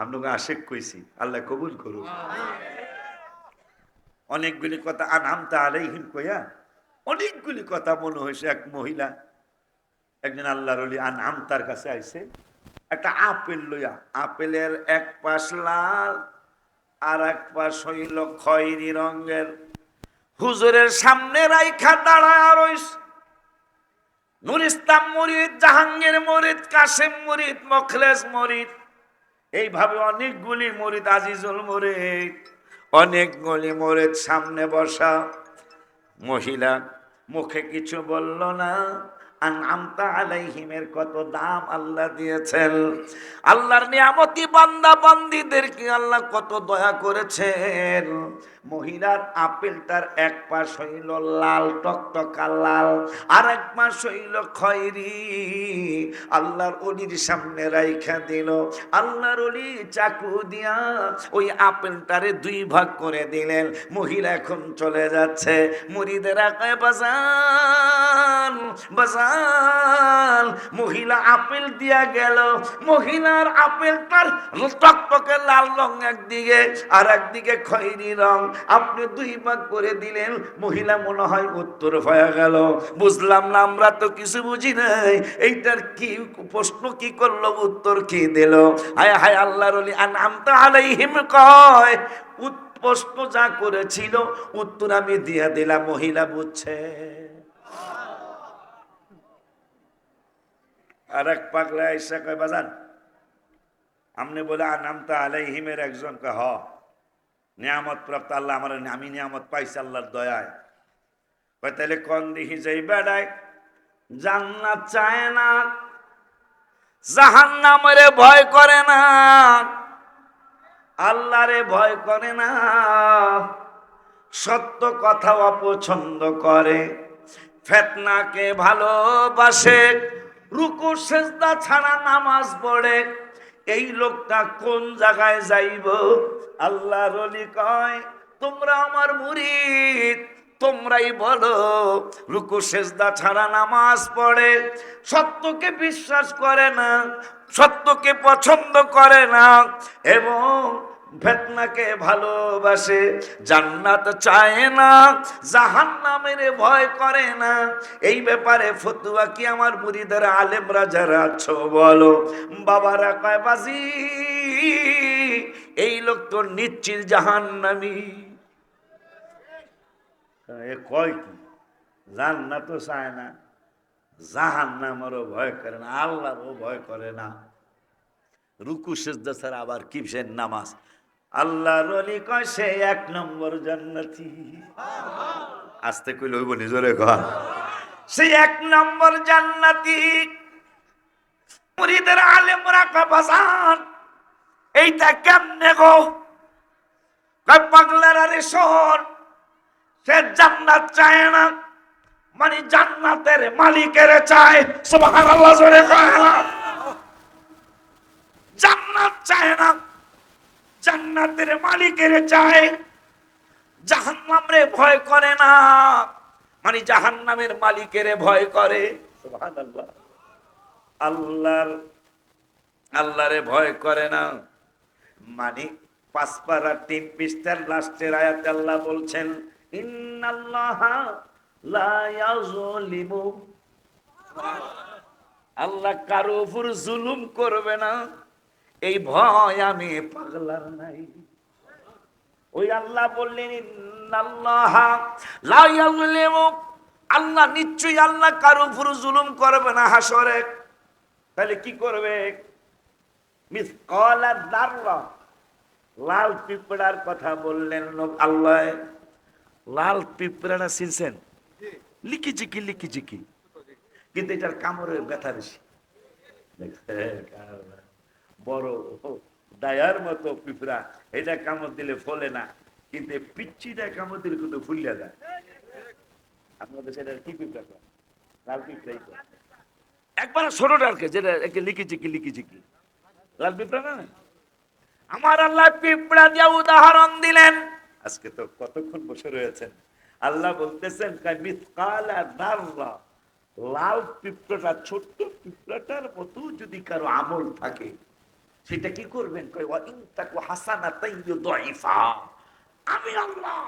আপনাকে আশেক কইছি, আল্লাহ কবুল করুন। অনেকগুলি কথা আনআমতা আলাইহিম কইয়া অনেকগুলি কথা মনে হয়েছে। এক মহিলা, একজন আল্লাহর ওলি আনআমতার কাছে আইছে একটা আপেল লইয়া। আপেলের এক পাশ লাল আর এক পাশ হইল খয়েরি রঙের। হুজুরের সামনে রাইখা দাঁড়ায় রইছে নূর ইসলাম মুরিদ, জাহাঙ্গীর মুরিদ, কাসেম মুরিদ, মোখলেস মুরিদ, এইভাবে অনেকগুলি মুরিদ, আজিজুল মুরিদ, অনেকগুলি মুরিদ সামনে বসা। মহিলা মুখে কিছু বলল না। আনআমতা আলাইহিমের কত দাম আল্লাহ দিয়েছেন। আল্লাহর নিয়ামতি বান্দা বান্দীদেরকে আল্লাহ কত দয়া করেছেন। মহিলার আপেলটার এক পাশ হইল লাল টকটকা লাল, আর এক পাশ হইল খয়েরি। আল্লাহর ওলির সামনে রাইখা দিল। আল্লাহর ওলি চাকু দিয়া ওই আপেলটারে 2 ভাগ করে দিলেন। মহিলা এখন চলে যাচ্ছে। মুরিদেরা কয় বাজান বাজান বেলাল, মহিলা আপেল দিয়া গেল, মহিলার আপেলটার টকটকে লাল রং একদিকে আর একদিকে খয়েরি রং, আপনি দুই ভাগ করে দিলেন, মহিলা মনে হয় উত্তর হয়ে গেল। বুঝলাম না, আমরা তো কিছু বুঝি নাই, এইটার কি প্রশ্ন কি করলো, উত্তর কি দিল? হায় হায় আল্লাহর ওলি আনআমতা আলাইহিম কয় প্রশ্ন যা করেছিল উত্তর আমি দিয়ে দিলাম, মহিলা বুঝছে। আর এক পাগলা আইসা কয় বাজান আমনে বলে আনআমতা আলাইহিমের একজন হ নিয়ামত প্রাপ্ত আল্লাহ আমার, আমি নিয়ামত পাইছি আল্লাহর দয়ায়। কয় তাহলে কোন দেখি যাই বেড়ায় জান্নাত চায় না, জাহান্নামেরে ভয় করে না, আল্লাহরে ভয় করে না, সত্য কথা অপছন্দ করে, ফিতনাকে ভালোবাসে, রুকু সিজদা ছাড়া নামাজ পড়ে, এই লোকটা কোন জায়গায় যাইব? আল্লাহর ওলি কয় তোমরা আমার মুরিদ, তোমরাই বলো, রুকু সিজদা ছাড়া নামাজ পড়ে, সত্যকে বিশ্বাস করে না, সত্যকে পছন্দ করে না, এবং ফিতনাকে ভালোবাসে, জান্নাত চায় না, জাহান্নামের ভয় করে না। এই ব্যাপারে ফতোয়া কি আমার মুরিদের আলেমরা যারা আছো বলো? বাবারা কয় বাজি এই লোক তো নিশ্চিত জাহান্নামী। এ কয় কি জান্নাত চায় না, জাহান্নামেরও ভয় করে না, আল্লাহরও ভয় করে না, রুকু সিজদা ছাড়া আবার কিসের নামাজ? আল্লাহর ওলি কয় সে এক নম্বর জান্নাতি। আস্তে কইলে হইব নিজরে কয় সে এক নম্বর জান্নাতি। মুরিদের আলেমরা কয় বাজান এইটা কেমনে গো? কয় পাগলার আরে শোন, সে জান্নাত চায় না মানে জান্নাতের মালিকের চায়। সুবহানাল্লাহ জোরে কয় জান্নাত চায় না, জান্নাতের মালিকের চায়, জাহান্নামরে ভয় করে না মানে জাহান্নামের মালিকের ভয় করে। সুবহানাল্লাহ, আল্লাহরে ভয় করে না মানে 5 পারা 3 পৃষ্ঠার লাস্টের আয়াতে আল্লাহ বলছেন ইন্নাল্লাহা লা ইয়াযলিমু, আল্লাহ কারো উপর জুলুম করবে না, এই ভয় আমি পাগলার নাই। ওই আল্লাহ বললেন ইন্নাল্লাহা লা ইয়াযলিমু, আল্লাহ নিশ্চয়ই আল্লাহ কারো উপর জুলুম করবে না হাসরে। তাহলে কি করবে? মিসকালা যাররা, লাল পিঁপড়ার কথা বললেন আল্লাহ। লাল পিঁপড়াটা চিনছেন? লিকিচিকি লিকিচিকি, কিন্তু এটার কামড়ের ব্যথা বেশি। বড় ডায়ার মতো পিঁপড়া, এটা কামড় দিলে ফলে না, কিন্তু পিচ্ছিটা কামড় দিলে কিন্তু ফুলিয়া যায়। আপনাদের সেটা কি পিঁপড়া? লাল পিঁপড়াই তো একবার ছোটটাকে, যেটা একে লিকিচিকি লিকিচিকি, লাল পিঁপড়া না। আমার আল্লাহ পিঁপড়া দিয়ে উদাহরণ দিলেন। আজকে তো কতক্ষণ বসে রয়েছেন, আল্লাহ বলতেছেন মিসকালা যাররা, লাল পিঁপড়াটা ছোট্ট পিঁপড়াটার মতো যদি কারো আমল থাকে সেটা কি করবেন? আমি আল্লাহ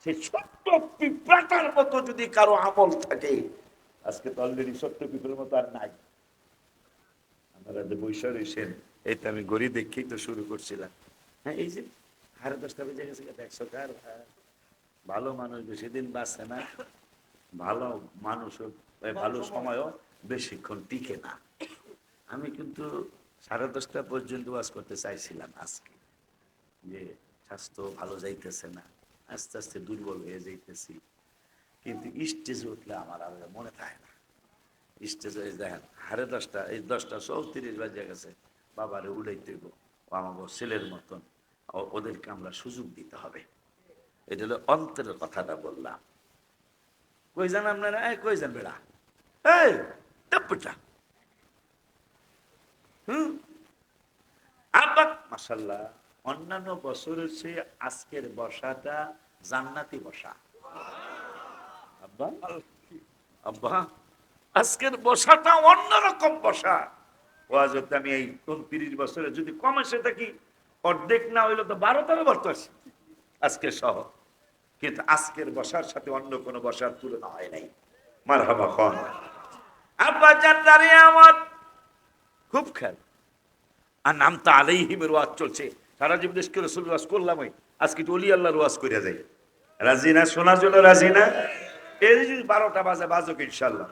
সেই ছোট্ট পিঁপড়াটার মতো যদি কারো আমল থাকে, আজকে তো অলরেডি ছোট্ট পিঁপড়ার মতো আর নাই। আপনারা যে বৈশা রয়েছেন, এইটা আমি গড়ি দেখেই তো শুরু করছিলাম। হ্যাঁ, এই যে 10:30 বেজে গেছে, দেখছো কার ভালো মানুষ বেশি দিন বাঁচে না, ভালো মানুষ ভালো সময়ও বেশিক্ষণ টিকে না। আমি কিন্তু 10:30 পর্যন্ত ওয়াজ করতে চাইছিলাম আজকে, যে স্বাস্থ্য ভালো যাইতেছে না, আস্তে আস্তে দুর্বল হয়ে যাইতেছি, কিন্তু স্টেজে উঠলে আমার আর মনে থাকে না। স্টেজে দেখেন 10:30, এই 10:34 বাজে গেছে, বাবারে উড়াইতে গো, আমার ছেলের মতন ওদেরকে আমরা সুযোগ দিতে হবে। এটা হলো অন্তরের কথাটা বললাম। কই যান আপনারা? কই যান বেড়া? এই টপটা আব্বা মাশাআল্লাহ, অন্যান্য বছরের চেয়ে আজকের বসাটা জান্নাতি বসা। আব্বা আব্বা আজকের বসাটা অন্যরকম বসা। ওয়াজ হতে আমি এই 29 বছরে যদি কম এসে থাকি, অর্ধেক না হইলে তো 12-13 বার তো আসি আজকে সহ, কিন্তু আজকের বসার সাথে অন্য কোনো বসার তুলনা হয় নাই। মারহাবা খান। আব্বা জান দাঁড়িয়ে আমার খুব খেয়াল, আর নাম তো আলাইহিমের ওয়াজ চলছে, সারা জীবন দেশকে রসুল ওয়াজ করলামই, আজকে একটু অলি আল্লাহর ওয়াজ করিয়া যাই। রাজি না? শোনার জন্য রাজি না? এই যদি 12টা বাজে বাজুক ইনশাল্লাহ।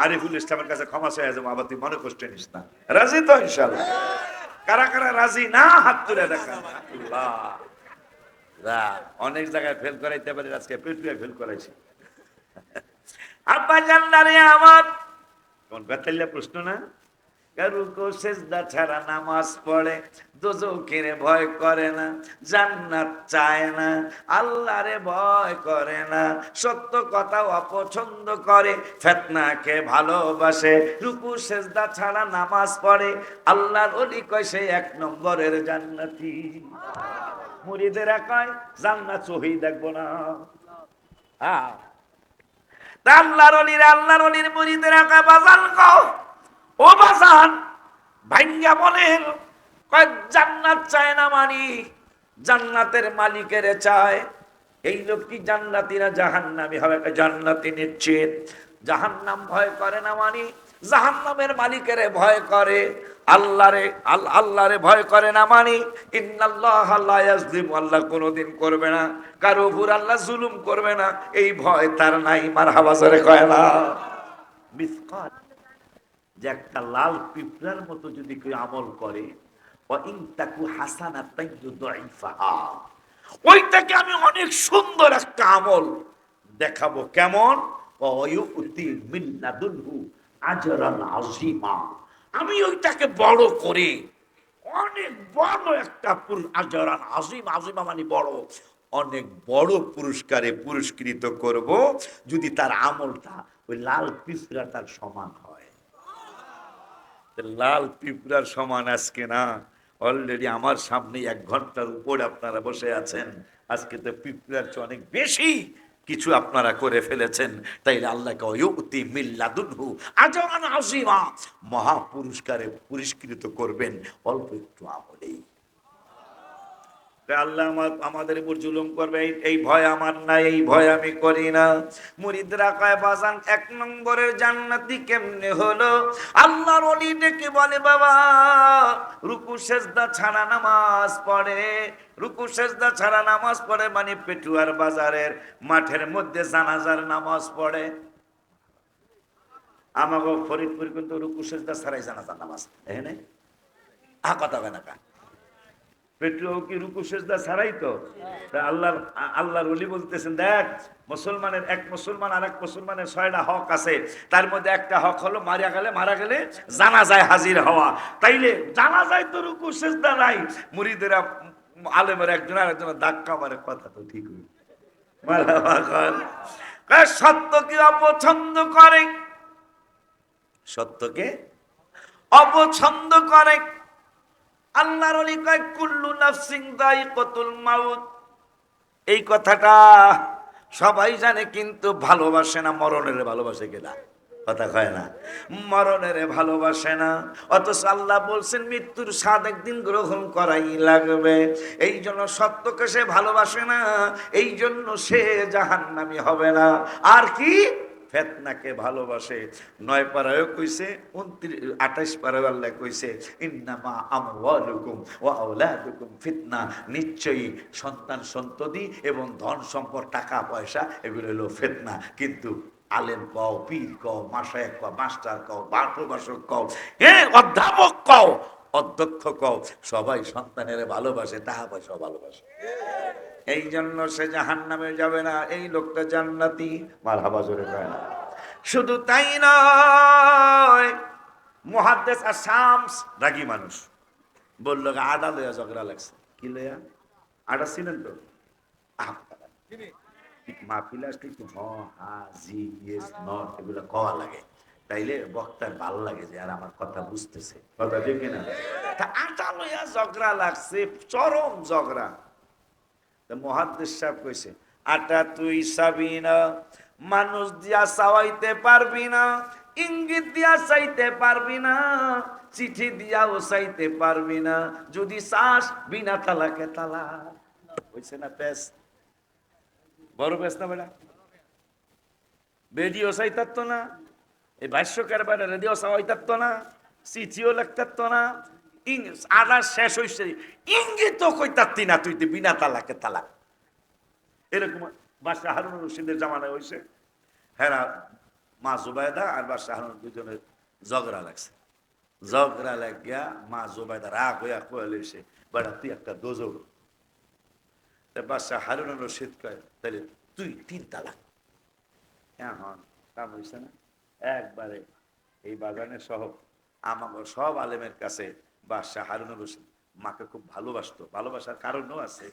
আরিফুল ইসলামের কাছে ক্ষমা চাই যাবো, আবার তুই মনে কষ্ট নিস না। রাজি তো ইনশাল্লাহ? কারা কারা রাজি না হাত তুলে দেখা। অনেক জায়গায় ফেল করাইতে পারি, আজকে পেটুয়া ফেল করাইছি। আব্বা জান্নারে আমার কোন বেতাল্লা প্রশ্ন না? রুকু সেজদা ছাড়া নামাজ পড়ে, দোজখের ভয় করে না, জান্নাত চায় না, আল্লাহরে ভয় করে না, সত্য কথা অপছন্দ করে, ফিতনাকে ভালোবাসে, রুকু সেজদা ছাড়া নামাজ পড়ে, আল্লাহর ওলি কয় সে 1 নম্বরের জান্নাতি। মুরিদেরা কয় জান্নাত চোখেই দেখবো না। আল্লাহর ওলির মুরিদেরা কয় বাজান কও, ও বাজান ভাঙ্গা বলেন, কয় জান্নাত চায় না মানি, জান্নাতের মালিকের চায়। এই লোক কি জান্নাতি না জাহান্নামী হবে? জান্নাতি নিশ্চিত। জাহান্নাম ভয় করে না মানি, জাহান্নামের মালিকের ভয় করে, আল্লাহরে ভয় করে না মানি, ইন্নাল্লাহ লা ইয়াজলিমু, আল্লাহ কোনোদিন করবে না, কারো উপর আল্লাহ জুলুম করবে না, এই ভয় তার নাই। মারহাবা জোরে কয় না। মিসকাত যে একটা লাল পিঁপড়ার মতো যদি কেউ আমল করে, ওইটাকে আমি অনেক সুন্দর একটা আমল দেখাবো। কেমন? আমি ওইটাকে বড় করে অনেক বড় একটা আজরান আজিম, আজিমা মানে বড়, অনেক বড় পুরস্কারে পুরস্কৃত করব, যদি তার আমলটা ওই লাল পিঁপড়াটার সমান হয়। লাল পিঁপড়ার সমান আজকে না, অলরেডি আমার সামনে 1 ঘন্টার উপরে আপনারা বসে আছেন, আজকে তো পিঁপড়ার চেয়ে অনেক বেশি কিছু আপনারা করে ফেলেছেন। তাইলে আল্লাহকে ইউতি মিন লাদুনহু আজরান আযীমা, মহা পুরস্কারে পুরস্কৃত করবেন অল্প একটু আমলেই। আল্লাহ আমাদের উপর জুলুম করবে এই ভয় আমার নাই, এই ভয় আমি করি না। মুরিদরা কয় বাজান 1 নম্বরের জান্নাতি কেমনে হলো? আল্লাহর ওলি ডেকে বলে বাবা, রুকু সেজদা ছাড়া নামাজ পড়ে, রুকু সেজদা ছাড়া নামাজ পড়ে মানে পেটুয়ার বাজারের মাঠের মধ্যে জানাজার নামাজ পড়ে। আমাকে ফরিদপুর কিন্তু রুকু সেজদা ছাড়াই জানাজার নামাজ, এখানে কথা হয় না কা পেটুয়াও কি রুকু সেজদা ছাড়াই তো? আল্লাহর ওলি বলতেছেন, দেখ মুসলমানের এক মুসলমান আর এক মুসলমানের 6টা হক আছে, তার মধ্যে একটা হক হলো মারা গেলে জানাজায় হাজির হওয়া। তাইলে জানাজায় তো রুকু সেজদা নাই। মুরিদেরা আলেমের একজন আর একজনের ধাক্কা মারে, কথা তো ঠিক হই। সত্যকে অপছন্দ করে, সত্যকে অপছন্দ করে। আল্লাহর ওলি কয় কুল্লু নাফসিন যায়িকাতুল মাউত, এই কথাটা সবাই জানে কিন্তু ভালোবাসে না। মরণের ভালোবাসে কিনা? কথা কয় না, মরণের ভালোবাসে না। অথচ আল্লাহ বলছেন মৃত্যুর স্বাদ একদিন গ্রহণ করাই লাগবে। এই জন্য সত্যকে সে ভালোবাসে না, এই জন্য সে জাহান্নামী হবে না। আর কি? ফিতনাকে ভালোবাসে। 9 পারায়ও কইছে, 28 পারায় আল্লাহ কইছে ইন্নামা আমওয়ালুকুম ওয়া আওলাদুকুম ফিতনা, নিশ্চয়ই সন্তান সন্ততি এবং ধন সম্পদ টাকা পয়সা এগুলো হলো ফিতনা। কিন্তু আলেম কও, পীর কও, মাশায়েখ কও, মাস্টার কও, প্রভাষক কও, অধ্যাপক কও, অধ্যক্ষ কও, সবাই সন্তানের ভালোবাসে, টাকা পয়সা ভালোবাসে। এই জন্য সে জাহান্নামে যাবে না, এই লোকটা জান্নাতি। মারহাবা জোরে কয় না। শুধু তাই নয়, মুহাদ্দিস আশ-শামস রাগী মানুষ বলল আডা লইয়া ঝগড়া লাগছে। কি লইয়া? আডা ছিলেন তো? মাহফিলে আসলে একটু জি ইয়েস নট এগুলো কওয়া লাগে, তাইলে বক্তার ভালো লাগে যে আর আমার কথা বুঝতেছে। কথা ঠিক না? তা আটা লইয়া ঝগড়া লাগছে, চরম ঝগড়া। মুহাদ্দিস সাহেব কইছে, আটা তুই চাবি না, মানুষ দিয়া চাওয়াইতে পারবি না, ইঙ্গিত দিয়া চাইতে পারবি না, চিঠি দিয়াও চাইতে পারবি না, যদি চাস বিনা তালাকে তালাক। হইছে না পেস? বড় পেস না বেটা? বেডিও চাইতারতো না, এই ভাষ্যকার বেটা রেডিও চাইতারতো না, চিঠিও লিখতারতো না, আদা শেষ হইছে, ইঙ্গিত কইতারতি না তুই বিনা তালাকে তালাক। এরকম বাদশাহ হারুন রশিদের জামানায় হয়েছে। হ্যাঁ, মা জুবাইদা আর বাদশাহ হারুন দুজনের ঝগড়া লাগছে। ঝগড়া লাগিয়া মা জুবাইদা রাগ হইয়া কয়ে লইছে, বেটা তুই একটা দোজক। বাদশাহ হারুন রশিদ কয়, তাহলে তুই 3 তালাক। এখন কাম হইছে না? একবারে এই বাগানে সহ আমাকে সব আলেমের কাছে বাদশাহ হারুন রশিদ মাকে খুব ভালোবাসতো। ভালোবাসার কারণও আছে,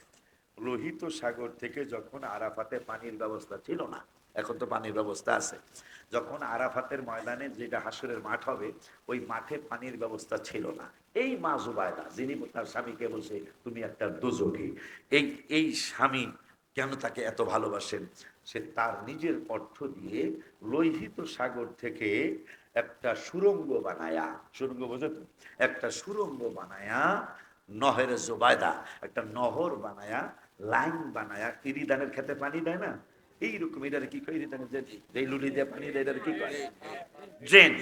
লোহিত সাগর থেকে যখন আরাফাতে পানির ব্যবস্থা ছিল না, এখন তো পানির ব্যবস্থা আছে, যখন আরাফাতের ময়দানে যেটা হাসরের মাঠ হবে, ওই মাঠে পানির ব্যবস্থা ছিল না। এই মা জুবাইদা যিনি তার স্বামীকে বলছে তুমি একটা দোজখী, এই স্বামী কেন তাকে এত ভালোবাসেন, সে তার নিজের অর্থ দিয়ে লোহিত সাগর থেকে একটা সুড়ঙ্গ বানায়া, সুড়ঙ্গ বোঝো তো, একটা সুড়ঙ্গ বানায়া নহরে জুবাইদা, একটা নহর বানায়া, লাইন বানায়া, ইরিদানের খেতে পানি দেয় না, এইরকম এটার কি কয়, ইরিদানের যে লুলি দিয়ে পানি দেয় এটার কি কয়, ড্রেন।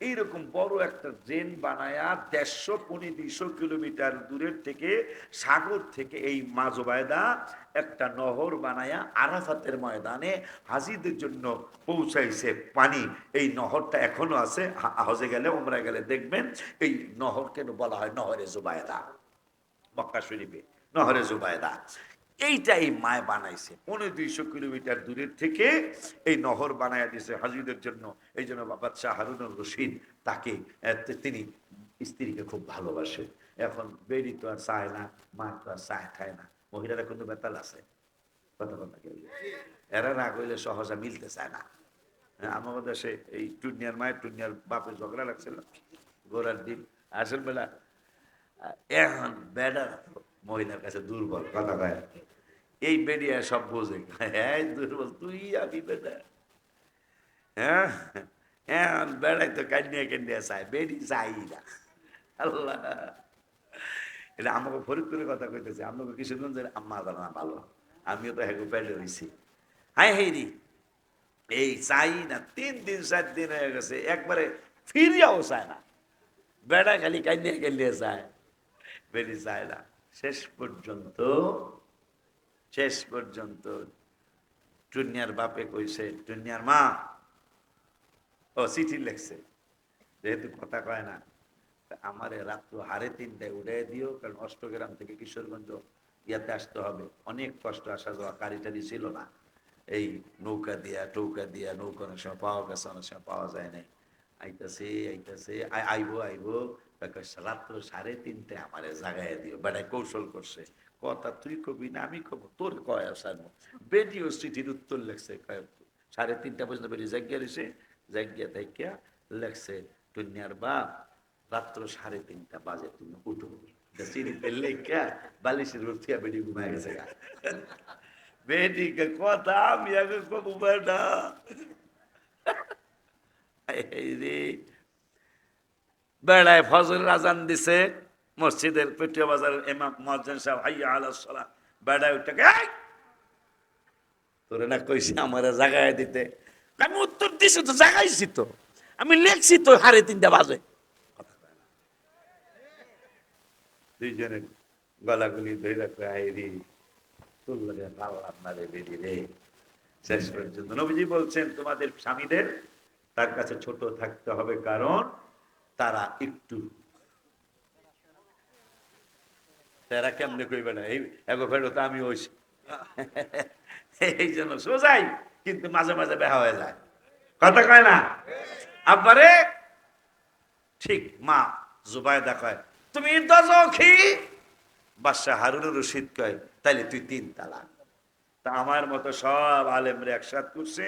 এইরকম বড় একটা ড্রেন বানায়া 150-200 কিলোমিটার দূরের থেকে, সাগর থেকে এই মা জুবাইদা একটা নহর বানায়া আরাফাতের ময়দানে হাজিদের জন্য পৌঁছাইছে পানি। এই নহরটা এখনো আছে, হজে গেলে উমরা গেলে দেখবেন এই নহরকে বলা হয় নহরে জুবাইদা। মক্কা শরীফে নহরে জুবাইদা, এইটা এই মায় বানাইছে। 200 কিলোমিটার দূরের থেকে এই নহর বানায়া দিয়েছে হাজিদের জন্য। এই জন্য বাদশাহ হারুন রশিদ তাকে, তিনি স্ত্রীকে খুব ভালোবাসে। এখন বেড়ি তো আর চায় না, মা তো আর চায় খায় না, মহিলারা কিন্তু বেতাল আছে, কথা কথা কেউ এরা রাগ হইলে সহজে মিলতে চায় না। আমাদের দেশে এই টুনিয়ার মায়ের টুনিয়ার বাপের ঝগড়া লাগছিল গোড়ার দিন, আসল বেলা। এখন বেড়া মহিলার কাছে দুর্বল, কথা কয়, এই বেরিয়া সব বোঝে, হ্যাঁ দুর্বল তুই আমি বেটা, হ্যাঁ এখন বেড়াই তো কান্ডিয়া কান্ডিয়া চাই, বেরি চাই না। আল্লাহ, এটা আমাকে ফরিদপুরের কথা কইতেছে, আমাকে কিশোরগঞ্জের আম্মা জানা ভালো, আমিও তো হ্যাঁ পেলে হয়েছি। হাই হেরি এই চাই না, 3 দিন 4 দিন হয়ে গেছে, একবারে ফিরিয়াও চায় না, বেড়া খালি কান্ডিয়া কান্ডিয়া চায়, বেরি চায় না। শেষ পর্যন্ত টুনিয়ার বাপে কইছে, টুনিয়ার মা, ও চিঠি লেখছে, যেহেতু কথা কয় না, আমারে রাত্র 3:30টায় উড়াই দিও, কারণ অষ্টগ্রাম থেকে কিশোরগঞ্জ ইয়াতে আসতে হবে, অনেক কষ্ট, আসা যাওয়া, গাড়ি টাড়ি ছিল না, এই নৌকা দিয়া টৌকা দিয়া, নৌকা অনেক সময় পাওয়া গেছে, অনেক সময় পাওয়া যায় নাই, আইতাছে আইবো রাত্র 3:30টায় আমারে জাগাই দিও। বেটায় কৌশল করছে, কথা তুই কবি না আমি কব, তোর কয় আসার বেডিও চিঠির উত্তর লেখছে, 3:30টা পর্যন্ত বেরিয়ে জাগিয়া রয়েছে, জাগিয়া থাকিয়া লেখছে, টুনিয়ার বাপ রাত্র 3:30 বাজে তুমি উঠো, চিঠিতে লেখা বালিশের উপর থিয়া বেডি ঘুমায় গেছে। বেডিকে কথা আমি আগে কব বেটা, বেড়ায় ফজরের আজান দিছে, মসজিদের পেটিয়া বাজারের ইমাম মুয়াজ্জিন সাহেব হাইয়া আলাস সালাহ, বেড়ায় উঠে তোরে না কইছি আমারে জাগায় দিতে, আমি উত্তর দিছি তো, জাগাইছি তো, আমি লেখছি তো 3:30 বাজে। দুইজনের গলাগুলি ধরে রাখবে, আইরি তোর লাগে পারলাম না রে বেরি রে। শেষ পর্যন্ত নবীজি বলছেন তোমাদের স্বামীদের তার কাছে ছোট থাকতে হবে, কারণ তারা একটু, তারা কেমনে কইবে না, এই এগো ফেরো তো আমি ওই, এই জন্য সোজাই, কিন্তু মাঝে মাঝে বেহা হয়ে যায়, কথা কয় না। আব্বারে ঠিক মা জুবাইদা কয় তুমি দোজখী, বাদশাহ হারুন রশিদ কয় তাইলে তুই 3 তালাক। তা আমার মতো সব আলেমরে একসাথ করছে,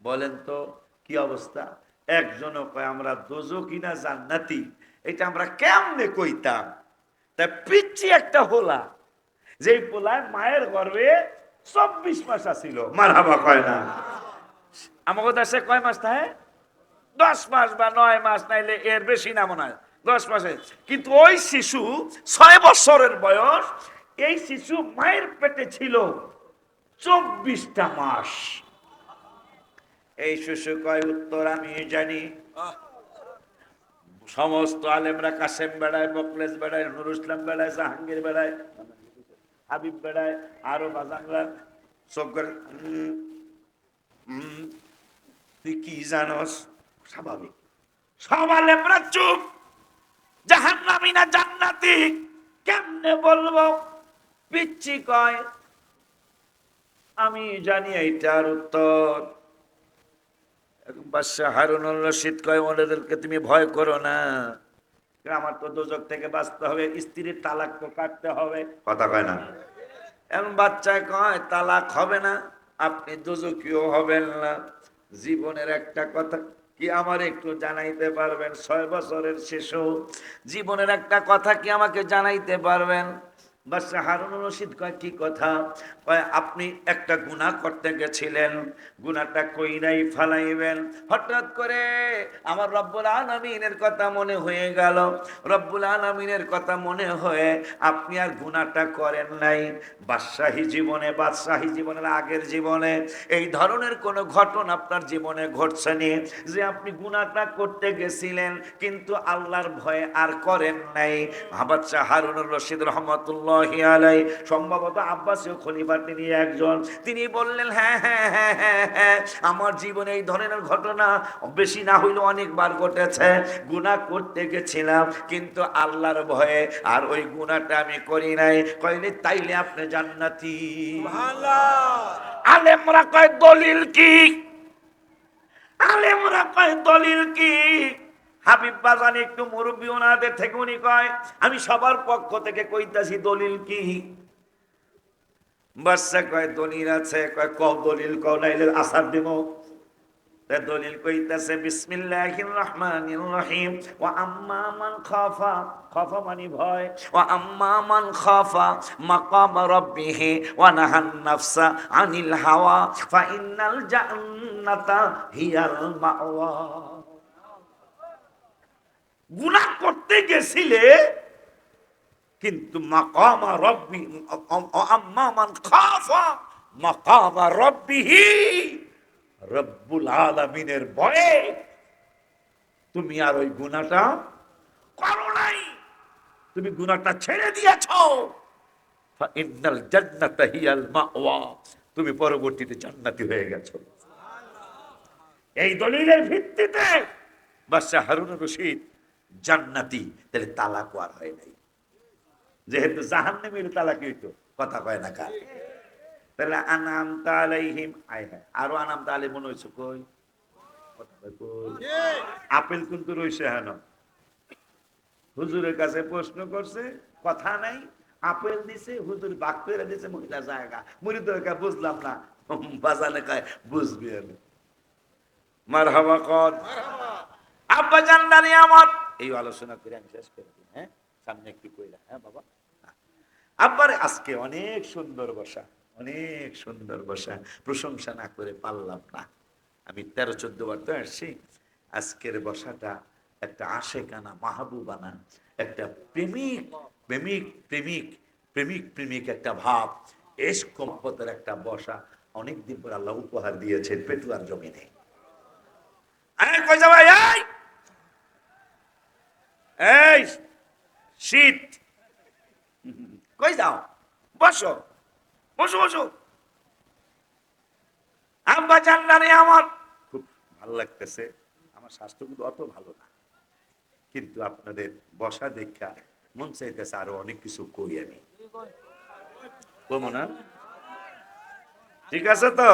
বলেন তো কি অবস্থা? একজনও কয় আমরা দোজখী না জান্নাতি, এটা আমরা কেমনে কইতাম? তা পিচ্ছি একটা হোলা, যেই পোলায় মায়ের গর্ভে 24 মাস আছিল, মারহাবা কয় না? আমাকে দেশে কয় মাস থাকে? 10 মাস বা 9 মাস, নাইলে এর বেশি না মনে হয় 10 মাসে। কিন্তু ওই শিশু 6 বছরের বয়স, এই শিশু মায়ের পেটে ছিল 24টা মাস। এই শিশু কয় উত্তর আমি জানি। সমস্ত আলেমরা, কাসেম বেড়ায়, বকলেস বেড়ায়, নুর ইসলাম বেড়ায়, জাহাঙ্গীর বেড়ায়, হাবিব বেড়ায়, আরো বাজানরা সব করে, তুই কি জানস? স্বাভাবিক। সব আলেমরা চুপ। জাহান্নামী না জান্নাতি কেমনে বলবো? পিচ্ছি কয় আমি জানি এইটার উত্তর। বাদশাহ হারুনুর রশিদ কয় ওদেরকে তুমি ভয় করো না, আমার তো দোজক থেকে বাঁচতে হবে, স্ত্রীর তালাক তো কাটতে হবে। কথা কয় না? এখন বাচ্চায় কয় তালাক হবে না, আপনি দোজকীয় হবেন না। জীবনের একটা কথা কি আমার একটু জানাইতে পারবেন? 6 বছরের শিশু, জীবনের একটা কথা কি আমাকে জানাইতে পারবেন? বাদশাহ হারুনুর রশিদ কয় কি কথা? কয় আপনি একটা গুনাহ করতে গেছিলেন, গুনাহটা কইরাই ফালাইবেন। হঠাৎ করে আমার রব্বুল আলামিনের কথা মনে হয়ে গেল। রব্বুল আলামিনের কথা মনে হয়ে আপনি আর গুনাহটা করেন নাই। বাদশাহী জীবনের আগের জীবনে এই ধরনের কোনো ঘটনা আপনার জীবনে ঘটছেনি যে আপনি গুনাহটা করতে গেছিলেন কিন্তু আল্লাহর ভয়ে আর করেন নাই? বাদশাহ হারুনুর রশিদ রহমতুল্লাহি আলাইহি, সম্ভবত আব্বাসীয় খলিফার তিনি একজন, তিনি বললেন হ্যাঁ হ্যাঁ হ্যাঁ হ্যাঁ হ্যাঁ, আমার জীবনে এই ধরনের ঘটনা বেশি না হইলেও অনেকবার ঘটেছে। গুনাহ করতে গেছিলাম কিন্তু আল্লাহর ভয়ে আর ওই গুনাহটা আমি করি নাই। কইলে তাইলে আপনি জান্নাতি। আলেমরা কয় দলিল কি? আলেমরা কয় দলিল কি? হাবিব বাজান একটু মুরব্বী, ওনাদের থেকে উনি কয় আমি সবার পক্ষ থেকে কইতাছি দলিল কি? বাদশা কয় দলিল আছে। কয় কও দলিল কও, নাইলে আসার দেব। দলিল কইতাছে বিসমিল্লাহির রহমানির রহিম, ওয়া আম্মা মান খাফা, খাফা মানে ভয়, ওয়া আম্মা মান খাফা মাকাম রাব্বিহি ওয়া নাহান নাফসা আনিল হাওয়া ফা ইন্নাল জান্নাতা হিয়াল মাওয়া। গুনাহ করতে গেছিলে কিন্তু মাকামা রব্বি, আম্মা মান খাফা মাকামা রাব্বিহি, রব্বুল আলামিনের ভয়ে তুমি আর ওই গুনাহটা করো নাই, তুমি গুনাহটা ছেড়ে দিয়েছো। ফা ইন্নাল জান্নাতা হিয়াল মাওয়া, তুমি পরবর্তীতে জান্নাতি হয়ে গেছো। এই দলিলের ভিত্তিতে বাদশাহ হারুনুর রশিদ জান্নাতি। তাহলে তালাক আর হয় নাই, যেহেতু জাহান্নামীর তালাক হইতো। কথা কয় না কার? তাহলে আনামতা আলাইহিম, আয় হায়, আরো আনামতা আলাইহিম মনে হইছে কই? আপেল কিন্তু রইছে হেন। হুজুরের কাছে প্রশ্ন করছে, কথা নাই, আপেল দিছে, হুজুর বাক করে দিছে মহিলা জায়গা। মুরিদের কাছে বুঝলাম না, বাজানে কয় বুঝবি আমি। মারহাবা কর। আব্বা জানদানি আমার, এই আলোচনা করে আমি শেষ করে দিই। হ্যাঁ, সামনে একটু কইলা। হ্যাঁ বাবা, আব্বার আজকে অনেক সুন্দর বসা, অনেক সুন্দর বসা, প্রশংসা না করে পারলাম না। আমি 13-14 বার তো আসছি। আজকের বসাটা একটা আশেকানা, মাহবুবানা, একটা প্রেমিক প্রেমিক প্রেমিক প্রেমিক প্রেমিক একটা ভাব, ইশক মহব্বতের একটা বসা অনেকদিন পর আল্লাহ উপহার দিয়েছেন পেটুয়ার জমিনে। এই শীত, কই যাও? বসো বসো বসো। আব্বা জানলানে আমার খুব ভালো লাগতেছে। আমার স্বাস্থ্য কিন্তু অত ভালো না, কিন্তু আপনাদের বসা দেখা মন চাইতেছে আরো অনেক কিছু কই আমি। কমো না? ঠিক আছে তো?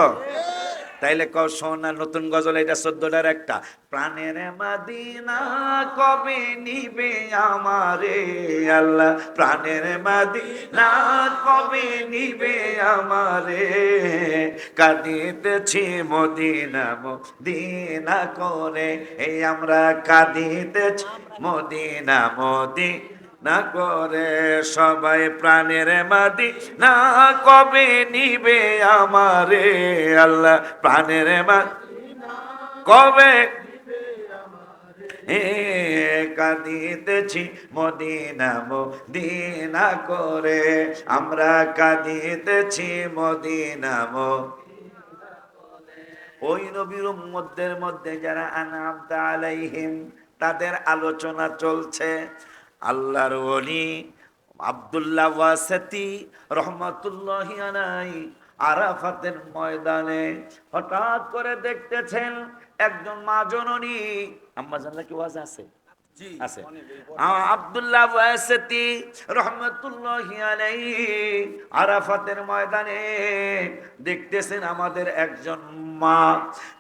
তাইলে কও সোনা নতুন গজল, এটা 14টার একটা। প্রাণের মাদিনা কবে নিবে আমারে আল্লাহ, প্রাণের মাদিনা কবে নিবে আমারে, কাঁদিতেছি মদিনা মদিনা করে, এই আমরা কাঁদিতেছি মদিনা মদিনা না করে সবাই, প্রাণের মাদিনা কবে নিবে আমারে আল্লাহ, প্রাণের মাদিনা কবে। কাঁদিতেছি মদিনা মদিনা করে, আমরা কাঁদিতেছি মদিনা ওই নবীর উম্মতদের মধ্যে যারা আনআমতা আলাইহিম, তাদের আলোচনা চলছে। আল্লাহর ওলি আব্দুল্লাহ ওয়াসিতি রহমাতুল্লাহি আলাইহি আরাফাতের ময়দানে হঠাৎ করে দেখতেছেন একজন মা জননী, আম্মা জানলা কি ওয়াজ আছে? আছে। আব্দুল্লাহ ওয়াসিতি রাহমাতুল্লাহি আলাইহি আরাফাতের ময়দানে দেখতেছেন আমাদের একজন মা,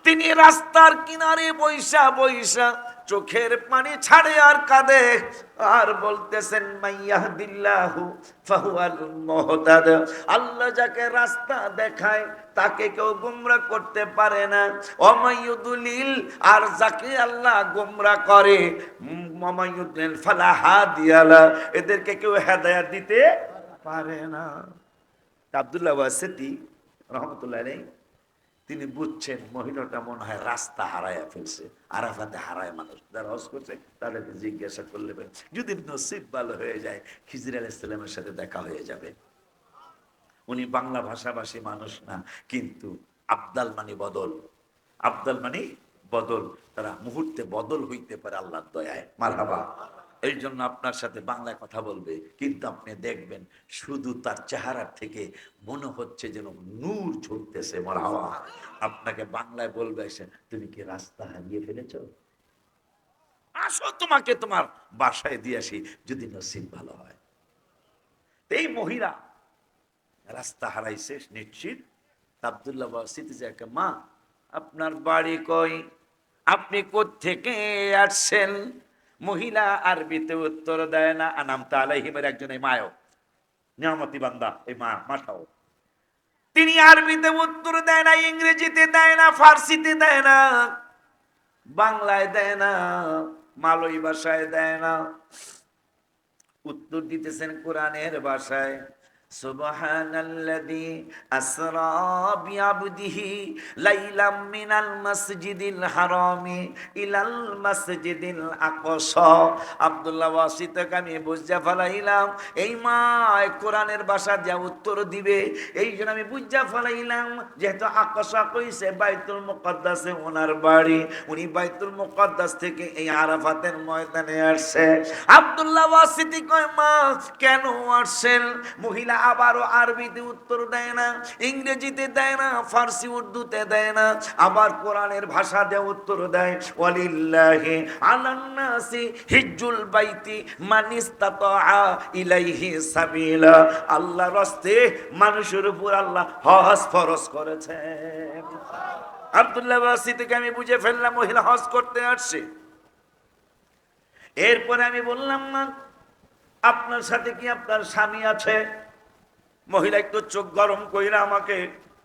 তিনি রাস্তার কিনারে বৈশা বৈশা চোখের পানি ছাড়ে আর কাঁদে আর বলতেছেন মাইয়াহদিল্লাহু ফাহুয়াল মুহতাদ, আল্লাহ যাকে রাস্তা দেখায় তাকে কেউ গোমরাহ করতে পারে না। ওমাইয়ুদলিল, আর যাকে আল্লাহ গোমরাহ করে ওমাইয়ুদলিল ফালা হাদিয়া লা, এদেরকে কেউ হেদায়েত দিতে পারে না। আব্দুল্লাহ ওয়াসিতি রাহমাতুল্লাহি আলাইহি তিনি বুঝছেন মহিলাটা মনে হয় রাস্তা হারায়া ফেলছে। আরাফাতে হারায় মানুষ যারা হজ করছে তাদেরকে জিজ্ঞাসা করলে যদি নসিব ভালো হয়ে যায় খিজির আলাইহিস সালামের সাথে দেখা হয়ে যাবে। উনি বাংলা ভাষাভাষী মানুষ না, কিন্তু আবদাল মানে বদল, আবদাল মানে বদল, তারা মুহূর্তে বদল হইতে পারে আল্লাহর দয়ায়। মারহাবা। এই জন্য আপনার সাথে বাংলায় কথা বলবে, কিন্তু আপনি দেখবেন শুধু তার চেহারা থেকে মনে হচ্ছে যেন নূর ঝরতেছে। মারহাবা। আপনাকে বাংলায় বলবে এসে, তুমি কি রাস্তা হারিয়ে ফেলেছ? আসো তোমাকে তোমার বাসায় দিয়ে আসি যদি নসিব ভালো হয়। এই মহিলা রাস্তা হারাইছে নিশ্চিত। আব্দুল্লাহ ওয়াসিতি যে, মা আপনার বাড়ি কই, আপনি কোত্থেকে আসছেন? মহিলা আরবিতে উত্তর দেয় না। আনআমতা আলাইহিমের একজন এই মায়ও নিয়ামতি বান্দা, এই মাটাও তিনি আরবিতে উত্তর দেয় না, ইংরেজিতে দেয় না, ফার্সিতে দেয় না, বাংলায় দেয় না, মালয় ভাষায় দেয় না, উত্তর দিতেছেন কোরআনের ভাষায়। সুবহানাল্লাযী আসরা বিআবদিহি লাইলাম মিনাল মাসজিদিল হারামি ইলাল মাসজিদিল আকসা। আব্দুল্লাহ ওয়াসিতকে আমি বুঝা ফেলাইলাম এই মা কোরআনের ভাষা যা উত্তর দিবে, এই জন্য আমি বুঝা ফেলাইলাম যেহেতু আকসা কইছে বাইতুল মুকাদ্দাসে ওনার বাড়ি, উনি বাইতুল মুকাদ্দাস থেকে এই আরাফাতের ময়দানে আসছে। আব্দুল্লাহ ওয়াসিতি কয়, মা কেন আসছেন? মহিলা আবারও আরবিতে উত্তর দেয় না, ইংরেজিতে দেয় না, ফার্সি উর্দুতে দেয় না, আবার কোরআনের ভাষা দিয়ে উত্তর দেয়। ওয়ালিল্লাহি আলান নাসি হিজ্জুল বাইতি মান ইসতাতা ইলাইহি সাবিলা, আল্লাহর রাস্তে মানুষের উপর আল্লাহ হজ ফরজ করেছেন। আব্দুল্লাহ ওয়াসিতিকে আমি বুঝে ফেললাম মহিলা হজ করতে আসছে। এরপরে আমি বললাম, না আপনার সাথে কি আপনার স্বামী আছে? মহিলা একটু চোখ গরম কইরা আমাকে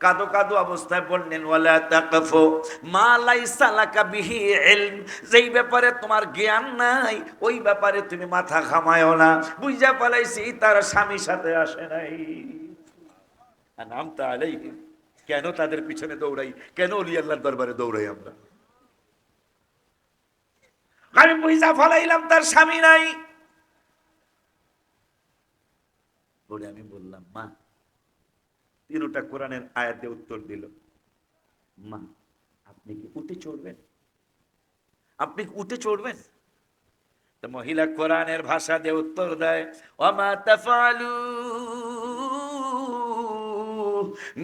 কাদো কাদো অবস্থায় বললেন, ওয়ালা তাকফু মা লাইসা লাকা বিহি ইলম, যেই ব্যাপারে তোমার জ্ঞান নাই ওই ব্যাপারে তুমি মাথা ঘামায়ও না। বুঝা পালাইছি তার স্বামীর সাথে আসে নাই। আনআমতা আলাইহিম, কেন তাদের পিছনে দৌড়াই? কেন ওলি আল্লাহর দরবারে দৌড়াই আমরা? আমি বুঝা ফেলাইলাম তার স্বামী নাই বলে আমি বললাম, মা তিনটা কোরআনের আয়াতে উত্তর দিল, মা আপনি কি উঠে চড়বেন? আপনি উঠে চড়বেন? তো মহিলা কোরআনের ভাষা দিয়ে উত্তর দেয়, ওয়ামা তাফআলু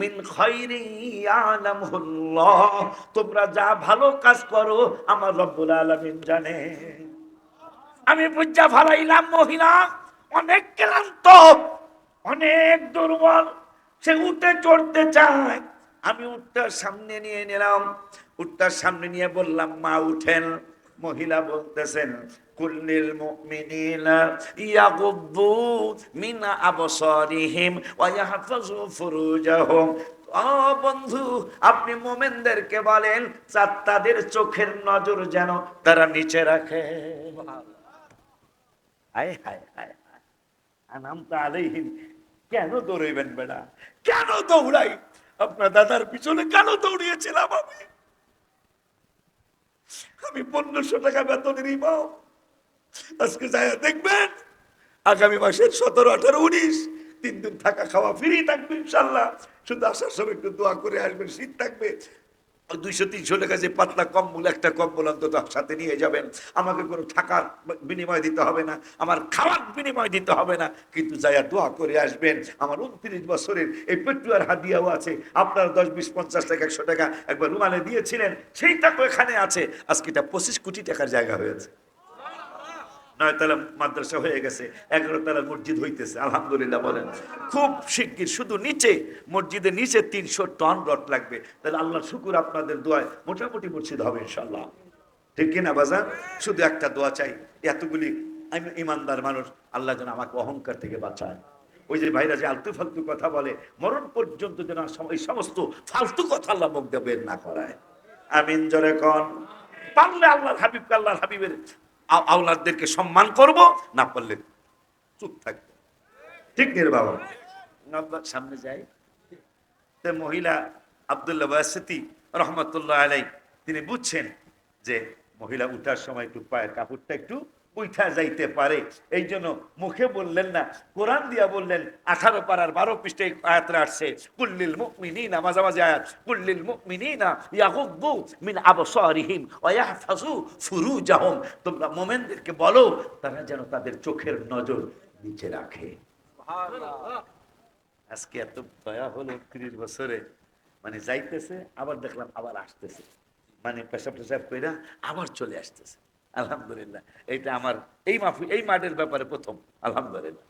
মিন খাইরি ইয়ালামুল্লাহ, তোমরা যা ভালো কাজ করো আমার রব্বুল আলামিন জানে। আমি বুঝা ফেলাইলাম মহিলা অনেক ক্লান্ত, অনেক দুর্বল, সে উঠে চড়তে চায়। আমি উঠটার সামনে নিয়ে নিলাম, উঠটার সামনে নিয়ে বললাম, মা উঠেন। মহিলা বলতেছেন, কুল্লিল মুমিনিনা ইয়াগুদ্দু মিন আবসারিহিম ওয়া ইয়াহফাযু ফুরুজাহুম। ও বন্ধু, আপনি মুমিনদেরকে বলেন তাদের চোখের নজর যেন তারা নিচে রাখে। হায় হায় হায়, আনআমতা আলাইহিম, কেন দৌড়াইবেন বেটা? কেন দৌড়াই? আপনার দাদার পিছনে কেন দৌড়িয়েছিলাম আমি? আমি 1500 টাকা বেতনের ইমাম, আজকে যায় দেখবেন আগামী মাসের 17, 18, 19 3 দিন থাকা খাওয়া ফ্রি থাকবে ইনশাল্লাহ। শুধু আসার সময় একটু দোয়া করে আসবেন, শীত থাকবে। 200-300 টাকা যে পাতলা কম্বল, একটা কম্বল অন্তত সাথে নিয়ে যাবেন। আমাকে কোনো টাকার বিনিময় দিতে হবে না, আমার খাওয়ার বিনিময় দিতে হবে না, কিন্তু যাইয়া দোয়া করে আসবেন। আমার 29 বছরের এই পেটুয়ার হাদিয়াও আছে। আপনারা 10, 20, 50 টাকা, 100 টাকা একবার রুমালে দিয়েছিলেন, সেই টাকা এখানে আছে। আজকে এটা 25 কোটি টাকার জায়গা হয়েছে। 9 তলা মাদ্রাসা হয়ে গেছে, 11 তলা মসজিদ হইতেছে, আলহামদুলিল্লাহ বলেন। খুব শিগগির শুধু নিচে, মসজিদের নিচে 300 টন রড লাগবে। তাহলে আল্লাহর শুকুর, আপনাদের দোয়ায় মোটামুটি মসজিদ হবে ইনশাল্লাহ। ঠিক কিনা বাজান? শুধু একটা দোয়া চাই, এতগুলি আমি ইমানদার মানুষ, আল্লাহ যেন আমাকে অহংকার থেকে বাঁচায়। ওই যে ভাইরা যে আলতু ফালতু কথা বলে, মরণ পর্যন্ত যেন এই সমস্ত ফালতু কথা আল্লাহ মুখ দিয়ে বের না করায়। আমিন জোরে কোন। পারলে আল্লাহর হাবিবকে, আল্লাহর হাবিবের আওলাদদেরকে সম্মান করব, না পারলে চুপ থাকবো। ঠিক নেই বাবা? সামনে যাই। মহিলা আব্দুল্লাহ বাসিতি রহমতুল্লাহ আলাই, তিনি বুঝছেন যে মহিলা উঠার সময় একটু পায়ের কাপড়টা একটু উঠা যাইতে পারে, এই জন্য মুখে বললেন না, কোরআন দিয়া বললেন। 18 পারার 12 পৃষ্ঠায় আয়াতটা আসছে, কুল্লিল মুমিনিনা, মাঝামাঝি আয়াত, কুল্লিল মুমিনিনা ইয়াগুদ্দু মিন আবসারিহিম ওয়া ইয়াহফাযু ফুরুজাহুম। তোমরা মুমিনদেরকে বলো তারা যেন তাদের চোখের নজর নিচে রাখে। সুবহানাল্লাহ। আজকে এত দয়া হলো 30 বছরে, মানে যাইতেছে আবার দেখলাম আবার আসতেছে, মানে পেশাব টেশাব কইরা আবার চলে আসতেছে। আলহামদুলিল্লাহ, এইটা আমার এই মাঠের ব্যাপারে প্রথম। আলহামদুলিল্লাহ।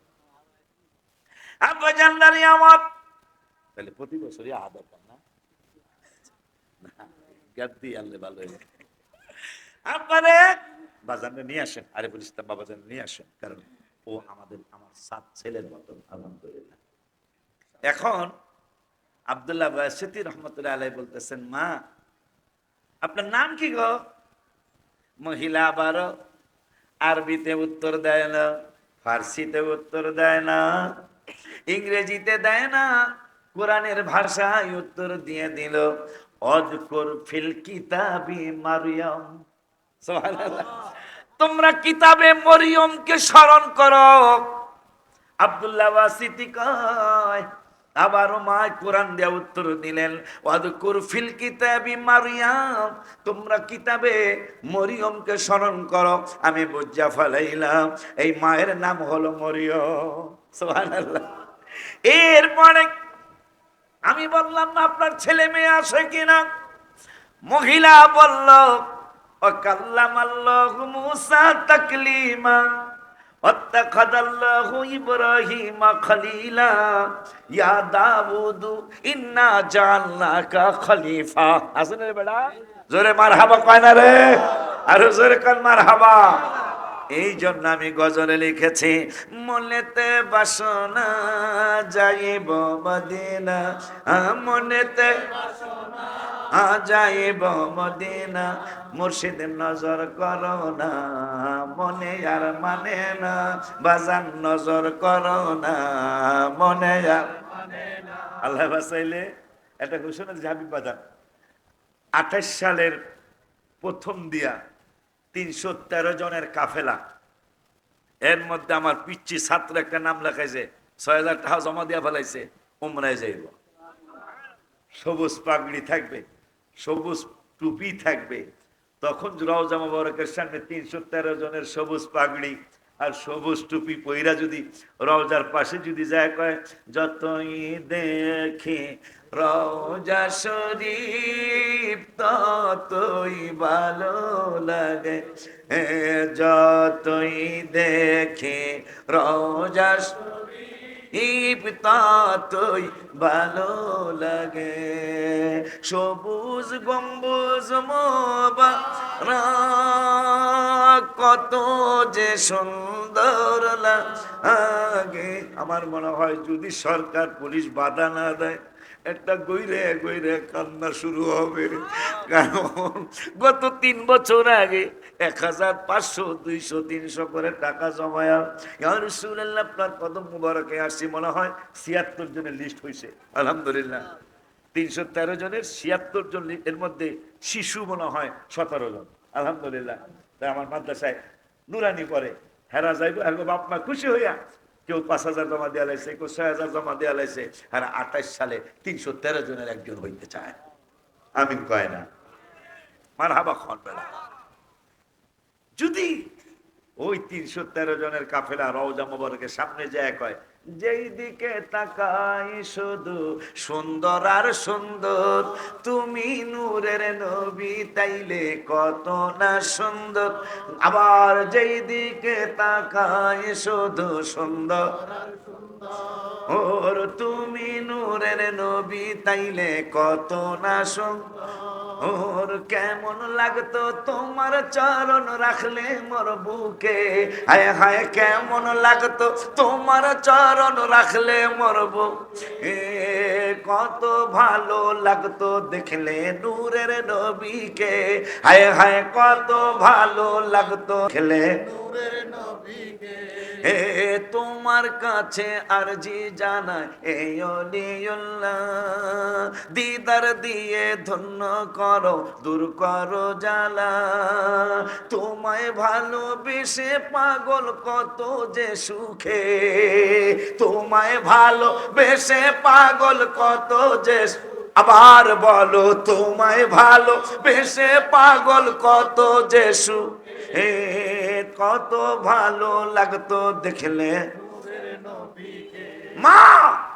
আব্বা জানদারি আমার তাহলে প্রতি বছরই আদর না, গাদ্দি আনলে ভালো হয়ে যায়। আপনারে বাজানে নিয়ে আসেন, আরে বলিস তা বাবাজান নিয়ে আসেন, কারণ ও আমার 7 ছেলের মতন। আলহামদুলিল্লাহ। এখন আব্দুল্লাহ বাসিতি রহমতুল্লাহ আলাই বলতেছেন, মা আপনার নাম কি গো? মহিলা আবারও আরবিতে উত্তর দেয় না, ফার্সিতে উত্তর দেয় না, ইংরেজিতে দেয় না, কোরআনের ভাষায় উত্তর দিয়ে দিল, অযকুর ফিল কিতাবি মারইয়াম। সুবহানাল্লাহ। তোমরা কিতাবে মরিয়মকে স্মরণ করো। আব্দুল্লাহ বাসিতি কয়, আবারও মা কোরআন দিয়ে উত্তর দিলেন, ওয়াযকুর ফিল কিতাবি মারইয়াম, তোমরা কিতাবে মরিয়মকে স্মরণ করো। আমি বুঝা ফেলাইলাম এই মায়ের নাম হলো মরিয়ম। সুবহানাল্লাহ। এরপরে আমি বললাম, আপনার ছেলে মেয়ে আছে কিনা? মহিলা বলল, ওয়াকাল্লামাল্লাহু মূসা তাকলিমা ওয়াত্তাখাযাল্লাহু ইব্রাহিমা খলিলা ইয়া দাউদু ইন্না জাআলনাকা খলিফা। আসেন রে বেটা, জোরে মারহাবা কয় না রে? আরো জোরে কর মারহাবা। এই জন্য আমি গজলে লিখেছি, মনেতে বাসনা যাইব মদিনা, মনেতে যাইব মদিনা, মুর্শিদ নজর করো না, মনে আর মানে না, বাজান নজর করো না, মনে আর মানে না। আল্লাহ বাসাইলে একটা ঘোষণা যে হাবিব বাজান 28 সালের প্রথম দিয়া 313 জনের কাফেলা, এর মধ্যে আমার পিচ্ছি ছাত্র একটা নাম লেখাইছে, 6000 টাকা জমা দিয়া ফেলাইছে, উমরায় যাইব। সবুজ পাগড়ি থাকবে, সবুজ টুপি থাকবে। তখন রওজা মোবারকের সামনে 313 জনের সবুজ পাগড়ি আর সবুজ টুপি পইরা যদি রওজার পাশে যদি যায়, কয় যতই দেখি রওজা শরীফ ততই ভালো লাগে, যতই দেখি রওজা শরীফ ততই ভালো লাগে, সবুজ গম্বুজ মোবারক কত যে সুন্দর লাগে। আমার মনে হয় যদি সরকার পুলিশ বাধা না দেয়, একটা গইরে গইরে কান্না শুরু হবে। কারণ গত 3 বছর আগে 1500, 200, 300 করে টাকা জমায়া ইয়া রাসূলুল্লাহ আপনার কদম মুবারকে আসছি, মনে হয় 76 জনের লিস্ট হয়েছে। আলহামদুলিল্লাহ। 313 জনের 76 জন, এর মধ্যে শিশু মনে হয় 17 জন। আলহামদুলিল্লাহ। তাই আমার মাদ্রাসায় নুরানি পড়ে, হেরা যাইব, হেরো বাপ মা খুশি হইয়া কেউ 5,000 জমা দেওয়া লাইছে, কেউ 6,000 জমা দেওয়া লাইছে। আর 28 সালে 313 জনের একজন হইতে চায়। আমিন কয় না? মারহাবা খন বেলা। যদি ওই 313 জনের কাফেলা রওজা মোবারকের সামনে যায় কয়, যেই দিকে তাকাই শুধু সুন্দর আর সুন্দর, তুমি নূরের নবী তাইলে কত না সুন্দর। আবার যেই দিকে তাকাই শুধু সুন্দর ওর, তুমি নূরের নবী তাইলে কত না সুন্দর। ওর কেমন লাগতো তোমার চরণ রাখলে মোর বুকে, হায় হায় কেমন লাগতো তোমার চরণ রাখলে মোর বুকে। কত ভালো লাগতো দেখলে নূরের নবীকে, হায় হায় কত ভালো লাগতো খেলে নূরের নবীকে। হে তোমার কাছে আরজি জানাই এ ওলিউল্লাহ, দিদার দিয়ে ধন্য করো দূর করো জ্বালা। তোমায় ভালোবেসে পাগল কত যে সুখে, তোমায় ভালোবেসে পাগল কত যে। আবার বলো, তোমায় ভালোবেসে পাগল কত যে সুখে। কত ভালো লাগতো দেখলে। মা,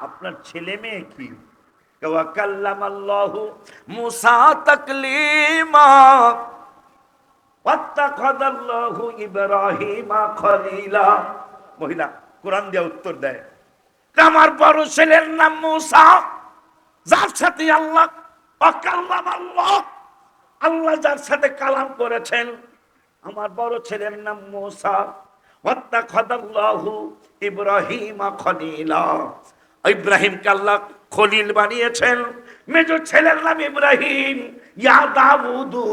আপনার ছেলে মেয়ে কি? কাল্লামাল্লাহু মুসা তাকলিমা ওয়াত্তাখাযাল্লাহু ইব্রাহিমা খলিলা। মহিলা কোরআন দিয়ে উত্তর দেয়, আমার বড় ছেলের নাম মুসা, যার সাথে আল্লাহ কাল্লামাল্লাহ, আল্লাহ যার সাথে কালাম করেছেন। আমার বড় ছেলের নাম মুসা, ওয়াত্তাখাযাল্লাহু ইব্রাহিমা খলিলা, ইব্রাহিমকে আল্লাহ খলিল বানিয়েছেন। মেজর ছেলের নাম ইব্রাহিম। ইয়া দাউদু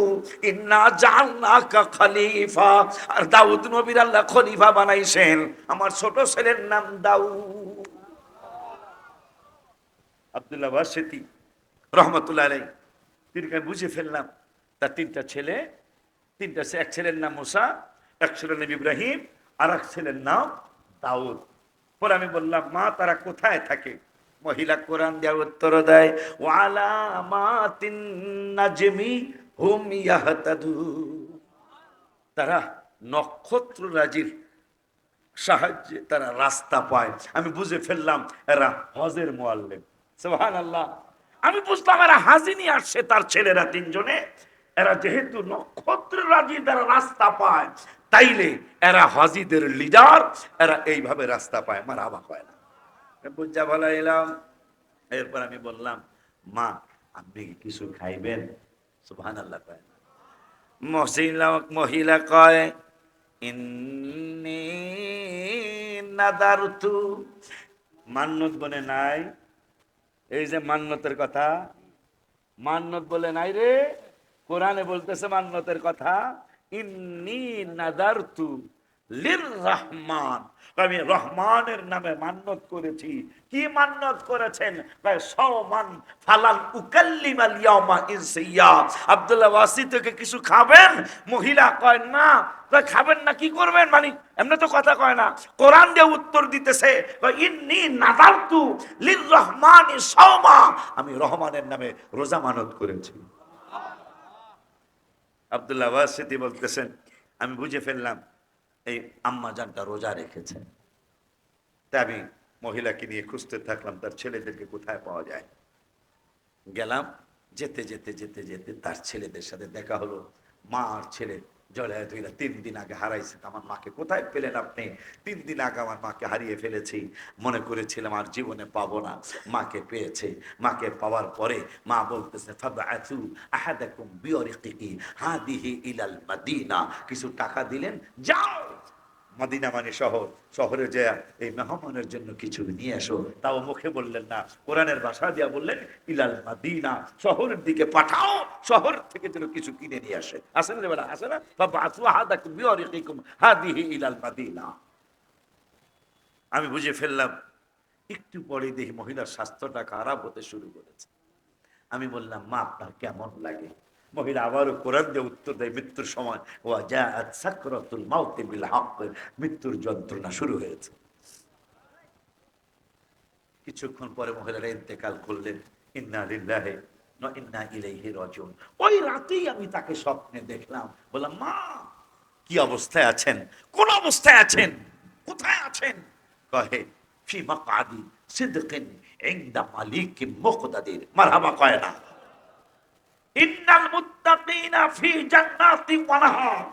ইন্না জাআলনাকা খলিফা, আর দাউদ নবীর আল্লাহ খলিফা বানাইছেন। আমার ছোট ছেলের নাম দাউদ। আব্দুল্লাহ ওয়াসিতি রহমতুল্লাহ আলাইহি তিনি বুঝে ফেললাম তার তিনটা ছেলে, এক ছেলের নাম মুসা, এক ছেলের নাম ইব্রাহিম, আর এক ছেলের নাম দাউদ। পরে আমি বললাম, মা তারা কোথায় থাকে? মহিলা কোরআন দেওয়ার উত্তর দেয়, ওয়ালামাতিন নাজমি হুম ইয়াহতাদুন, তারা নক্ষত্র রাজির সাহায্যে তারা রাস্তা পায়। আমি বুঝে ফেললাম এরা হজের মুআল্লিম। সুবহানাল্লাহ। আমি বুঝলাম এরা হাজি নিয়ে আসছে তার ছেলেরা তিনজনে। এরা যেহেতু নক্ষত্র রাজি তারা রাস্তা পায়, তাইলে এরা হাজিদের লিডার, এরা এইভাবে রাস্তা পায়। আমার অবাক হয় না, বুঝা ভালো এলাম। এরপর আমি বললাম, মা আপনি কি কিছু খাইবেন? সুবহানাল্লাহ কয় না। মহিলা কয়, ইন্নী নাদারতু, মান্নত বলে নাই। এই যে মান্নতের কথা, মান্নত বলে নাই রে, কোরআনে বলতেছে মান্নতের কথা। ইন্নী নাদারতু লির রহমান, আমি রহমানের নামে মান্নত করেছি। কি মান্নত করেছেন? সওমান ফালান উকাল্লিমাল ইয়াউমা ইনসিয়া। আব্দুল্লাহ ওয়াসি থেকে কিছু খাবেন? মহিলা কয় না। খাবেন না কি করবেন? মানে এমনি তো কথা কয় না, কোরআন দিয়ে উত্তর দিতেছে, ইন্নী নাযারতু লির রহমানি সাওমা, আমি রহমানের নামে রোজা মানত করেছি। আব্দুল্লাহ ওয়াসিতি বলতেছেন, আমি বুঝে ফেললাম এই আম্মা জানটা রোজা রেখেছে। তাই আমি মহিলাকে নিয়ে খুঁজতে থাকলাম তার ছেলেদেরকে কোথায় পাওয়া যায়। গেলাম, যেতে যেতে যেতে যেতে তার ছেলেদের সাথে দেখা হলো। মা আর ছেলে জড়ায় ধইরা, 3 দিন আগে হারাইছে আমার মাকে, কোথায় পেলেন আপনি? 3 দিন আগে আমার মাকে হারিয়ে ফেলেছি, মনে করেছিলাম আর জীবনে পাবো না। মাকে পেয়েছে। মাকে পাওয়ার পরে মা বলতেছে, ফাবআতু আহাদাকুম বিওরিকিহি হাদিহি ইলাল মাদিনা, কিছু টাকা দিলেন, যাও মদিনা মানে শহর, শহরে যে এই মেহমানের জন্য কিছু নিয়ে এসো। তাও মুখে বললেন না, কোরআনের ভাষা দিয়া বললেন ইলাল মাদিনা, শহরের দিকে পাঠাও, শহর থেকে যেন কিছু কিনে নিয়ে আসে। আসেন রে বেটা, আসে না? ফাবআতু আহাদাকুম বিওরিকিকুম হাদিহি ইলাল মাদিনা। আমি বুঝে ফেললাম। একটু পরে দেখি মহিলার স্বাস্থ্যটা খারাপ হতে শুরু করেছে। আমি বললাম, মা আপনার কেমন লাগে? মহিলা আবারও কোরআন দিয়ে উত্তর দেয় মৃত্যুর সময়, ওয়া জাআত সাকরাতুল মাউত বিল হক, মৃত্যুর যন্ত্রণা শুরু হয়েছে। কিছুক্ষণ পরে মহিলারা ইন্তেকাল করলেন। ইন্না লিল্লাহি ওয়া ইন্না ইলাইহি রাজিউন। ওই রাতেই আমি তাকে স্বপ্নে দেখলাম, বললাম মা কি অবস্থায় আছেন, কোন অবস্থায় আছেন, কোথায় আছেন? কহে ফি মাকআদি সিদকিন ইনদা মালিকিন মুকতাদির। মারহাবা কয় না? ইন্নাল মুত্তাকিনা ফি জান্নাতি ওয়া নাহার।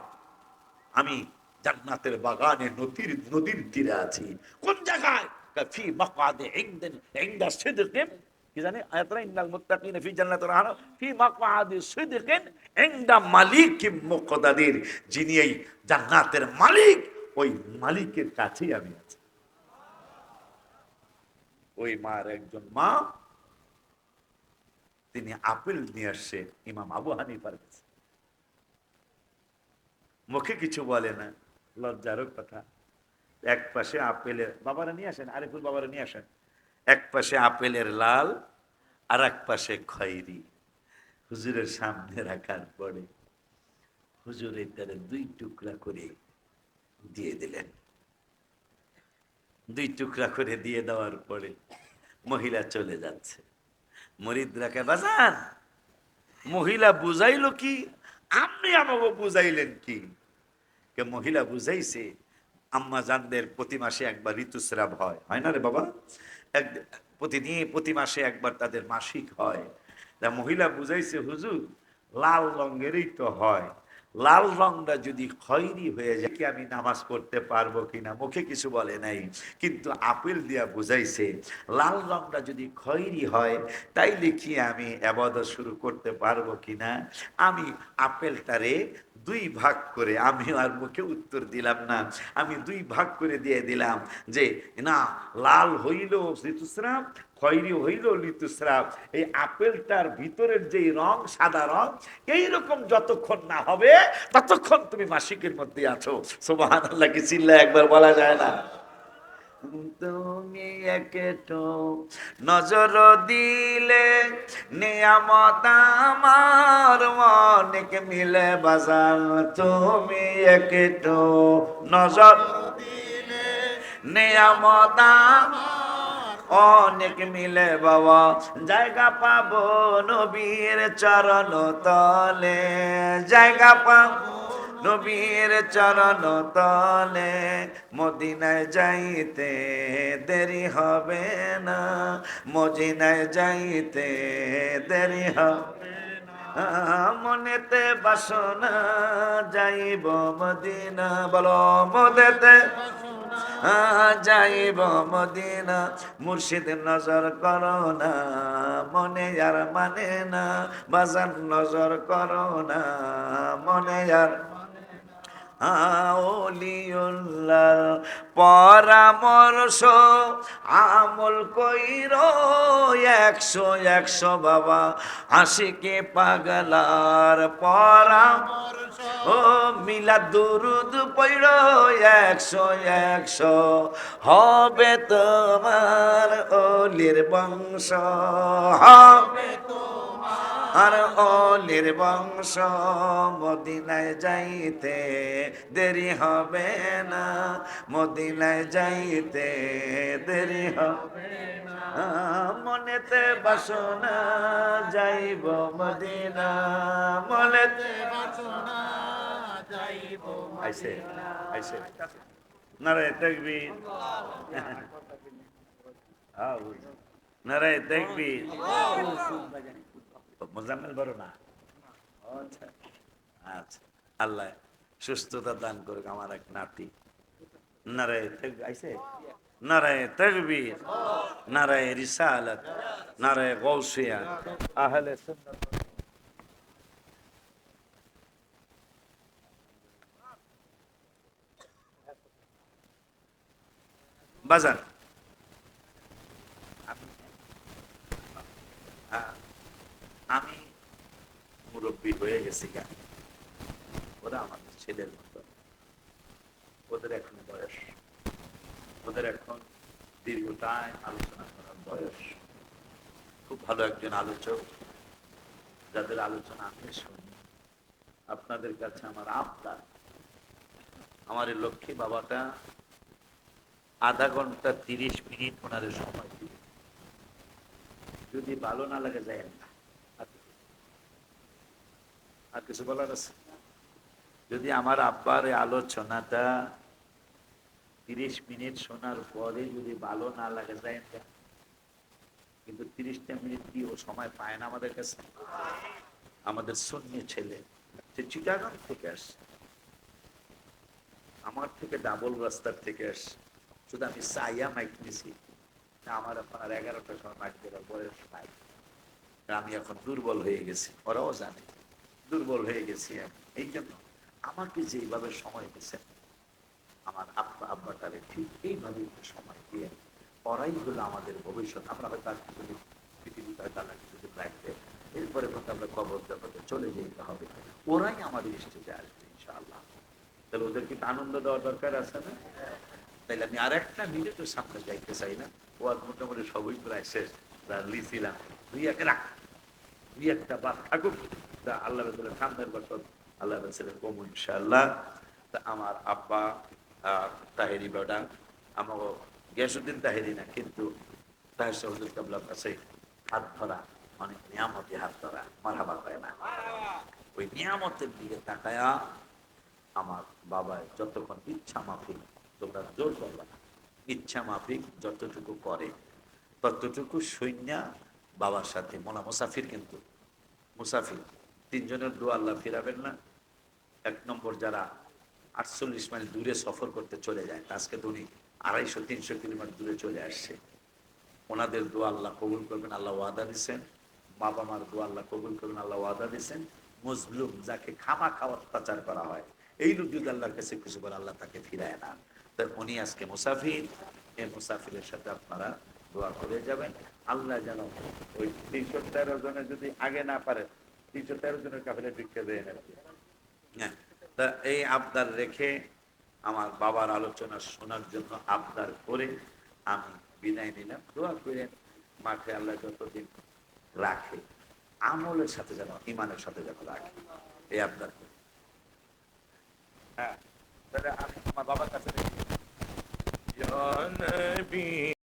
আমি জান্নাতের বাগানে নদীর তীরে আছি। কোন জায়গায়? ফি মাকআদি ইনদিন ইনদা সিদকিন, কি জানি আয়াতটা, ইন্নাল মুত্তাকিনা ফি জান্নাতি ওয়া নাহার ফি মাকআদি সিদকিন ইনদা মালিকিন মুকতাদির। যিনি এই জান্নাতের মালিক, ওই মালিকের কাছেই আমি আছি। ওই মার একজন মা, তিনি আপেল নিয়ে আসছে ইমাম আবু হানিফার কাছে। মুখে কিছু বলে না, লজ্জারও কথা। এক পাশে আপেলের, বাবারা নিয়ে আসেন, আরিফুল বাবারা নিয়ে আসেন, এক পাশে আপেলের লাল আর এক পাশে খয়েরি। হুজুরের সামনে রাখার পরে হুজুর এটারে দুই টুকরা করে দিয়ে দিলেন। দুই টুকরা করে দিয়ে দেওয়ার পরে মহিলা চলে যাচ্ছে। মরিদরাকে বাজান, মহিলা বুঝাইলো কি, আপনি আমাকে বুঝাইলেন কি? কে মহিলা বুঝাইছে, আম্মা জানদের প্রতি মাসে একবার ঋতুস্রাব হয়, হয় না রে বাবা? প্রতি মাসে একবার তাদের মাসিক হয়। তা মহিলা বুঝাইছে হুজুর লাল রঙেরই তো হয়, লাল রংটা যদি খয়েরি হয়ে যায় কি আমি নামাজ পড়তে পারবো কিনা? মুখে কিছু বলে নাই, কিন্তু আপেল দিয়া বুঝাইছে লাল রংটা যদি খয়েরি হয় তাইলে কি আমি ইবাদত শুরু করতে পারবো কিনা? আমি আপেলটারে দুই ভাগ করে, আমি আর মুখে উত্তর দিলাম না, আমি দুই ভাগ করে দিয়ে দিলাম যে না, লাল হইল ঋতুস্রাব, খয়েরি হইল ঋতুস্রাব। এই আপেলটার ভিতরের যে রং, সাদা রং, এইরকম যতক্ষণ না হবে ততক্ষণ তুমি মাসিকের মধ্যে আছো। সুবহানাল্লাহ কি চিল্লা একবার বলা যায় না? তুমি একটু নজর দিলে নিয়ামত আমার অনেক মিলে বাজার। তুমি একটু নজর দিলে নিয়ামত অনেক মিলে বাবা, জায়গা পাবো নবীর চরণ তলে, জায়গা পাবো নবীর চরণ তলে। মদিনায় যাইতে দেরি হবে না, মদিনায় যাইতে দেরি হবে না। মনেতে বাসনা যাইব মদিনা, বলো মনেতে যাইব মদিনা। মুর্শিদ নজর করো না, মনে আর মানে না, বাজান নজর করো না, মনে আর আউলিউল্লাহর পরামর্শ আমল কইর 100 বাবা। আশিকে পাগলার পরামর্শ ও মিলাদ দুরুদ পড়ো 100 হবে তোমার অলির বংশ, হবে আর অলির বংশ। মদিনায় যাইতে দেরি হবে না, মদিনায় যাইতে দেরি হবে না। মনেতে বাসনা যাইব মদিনা, মনেতে বাসনা যাইব মদিনা। আইছে নারায়ে তাকবীর, নারায়ে তাকবীর। মোজাম্মেল বড় না, আচ্ছা আচ্ছা, আল্লাহ সুস্থতা দান করুক আমার এক নাতি। নারায়ে তাকবীর আইছে, নারায়ে তাকবীর, নারায়ে রিসালাত, নারায়ে গাউসিয়া, আহলে সুন্নাত। বাজান আমি মুরব্বী হয়ে গেছি, ওরা আমাদের ছেলের মতো, ওদের এখন বয়স, ওদের এখন দীর্ঘটায় আলোচনা করার বয়স। খুব ভালো একজন আলোচক, যাদের আলোচনা আমি শুনি, আপনাদের কাছে আমার আবদার, আমার এই লক্ষ্মী বাবাটা আধা ঘন্টা 30 মিনিট ওনার সময় দিবে। যদি ভালো না লাগে যায় না। আর কিছু বলার আছে? যদি আমার আব্বার এই আলোচনাটা 30 মিনিট শোনার পরে যদি ভালো না লাগে যায় না, কিন্তু 30টা মিনিট দিয়ে ও সময় পায় না আমাদের কাছে। আমাদের সুন্নি ছেলে সে চিটাগাং থেকে আসে, আমার থেকে ডাবল রাস্তার থেকে আসে। শুধু আমি সাইয়া মাইক নিছি, আমার এখন আর 11টার সময় মাইক দেওয়ার বয়স নাই। আমি এখন দুর্বল হয়ে গেছি, ওরাও জানে দুর্বল হয়ে গেছি আমি। এই জন্য আমাকে যেভাবে সময় দিচ্ছেন, আমার আব্বাটারে ঠিক এইভাবে সময় দিয়ে, ওরাই হলো আমাদের ভবিষ্যৎ। আমরা হয়তো আর কিছুদিন পৃথিবীতে হয়তো আমরা কিছুদিন রাখতে, এরপরে হয়তো আমরা কবর জগতে চলে যেতে হবে, ওরাই আমাদের স্টেজে আসবে ইনশাআল্লাহ। তাহলে ওদেরকে আনন্দ দেওয়ার দরকার আছে না? তাইলে আমি আর একটা মিনিটের সামনে যাইতে চাই না। ও আর মোটামুটি সবই প্রায় শেষ, লিছিলাম দুই একটা বাদ থাকুক, তা আল্লাহ রসুলের সামনের বছর আল্লাহ রসুলের কম ইনশাআল্লাহ। তা আমার আব্বা তাহেরি বেটা, আমাকে গিয়াসউদ্দিন তাহেরি না, কিন্তু তাহের সহজুল কাবলার কাছে হাত ধরা অনেক নিয়ামতে হাত ধরা মারহাবা হয় না। ওই নিয়ামতের দিকে তাকায়া আমার বাবা যতক্ষণ ইচ্ছা মাফিক, তোমরা জোর করবে না, ইচ্ছা মাফিক যতটুকু করে ততটুকু সৈন্য বাবার সাথে মোনা মুসাফির, কিন্তু মুসাফির 3 জনের দোয়া আল্লাহ ফিরাবেন না। 1 নম্বর যারা 48 মাইল দূরে সফর করতে চলে যায়, আজকে তো উনি 250-300 কিলোমিটার দূরে চলে আসছে, ওনাদের দোয়া আল্লাহ কবুল করবেন, আল্লাহ ওয়াদা দিচ্ছেন। বাবা মার দোয়া আল্লাহ কবুল করবেন, আল্লাহ ওয়াদা দিচ্ছেন। মজলুম যাকে খামা খাওয়া অত্যাচার করা হয়, এই লোক যদি আল্লাহর কাছে কিছু বলে আল্লাহ তাকে ফিরায় না। তাই উনি আজকে মুসাফির, এই মুসাফিরের সাথে আপনারা দোয়া করে যাবেন। আল্লাহ যেন ওই 313 জনের যদি আগে না পারে, 313 জনের কাফেলা ভিক্ষা দেয় না। হ্যাঁ, তা এই আবদার রেখে আমার বাবার আলোচনা শোনার জন্য আবদার করে আমি বিদায় নিলাম। দোয়া করে মাঠে আল্লাহ যতদিন রাখে আমলের সাথে যেন, ইমানের সাথে যেন রাখে, এই আবদার করি। হ্যাঁ, তাহলে আমি আমার বাবার কাছে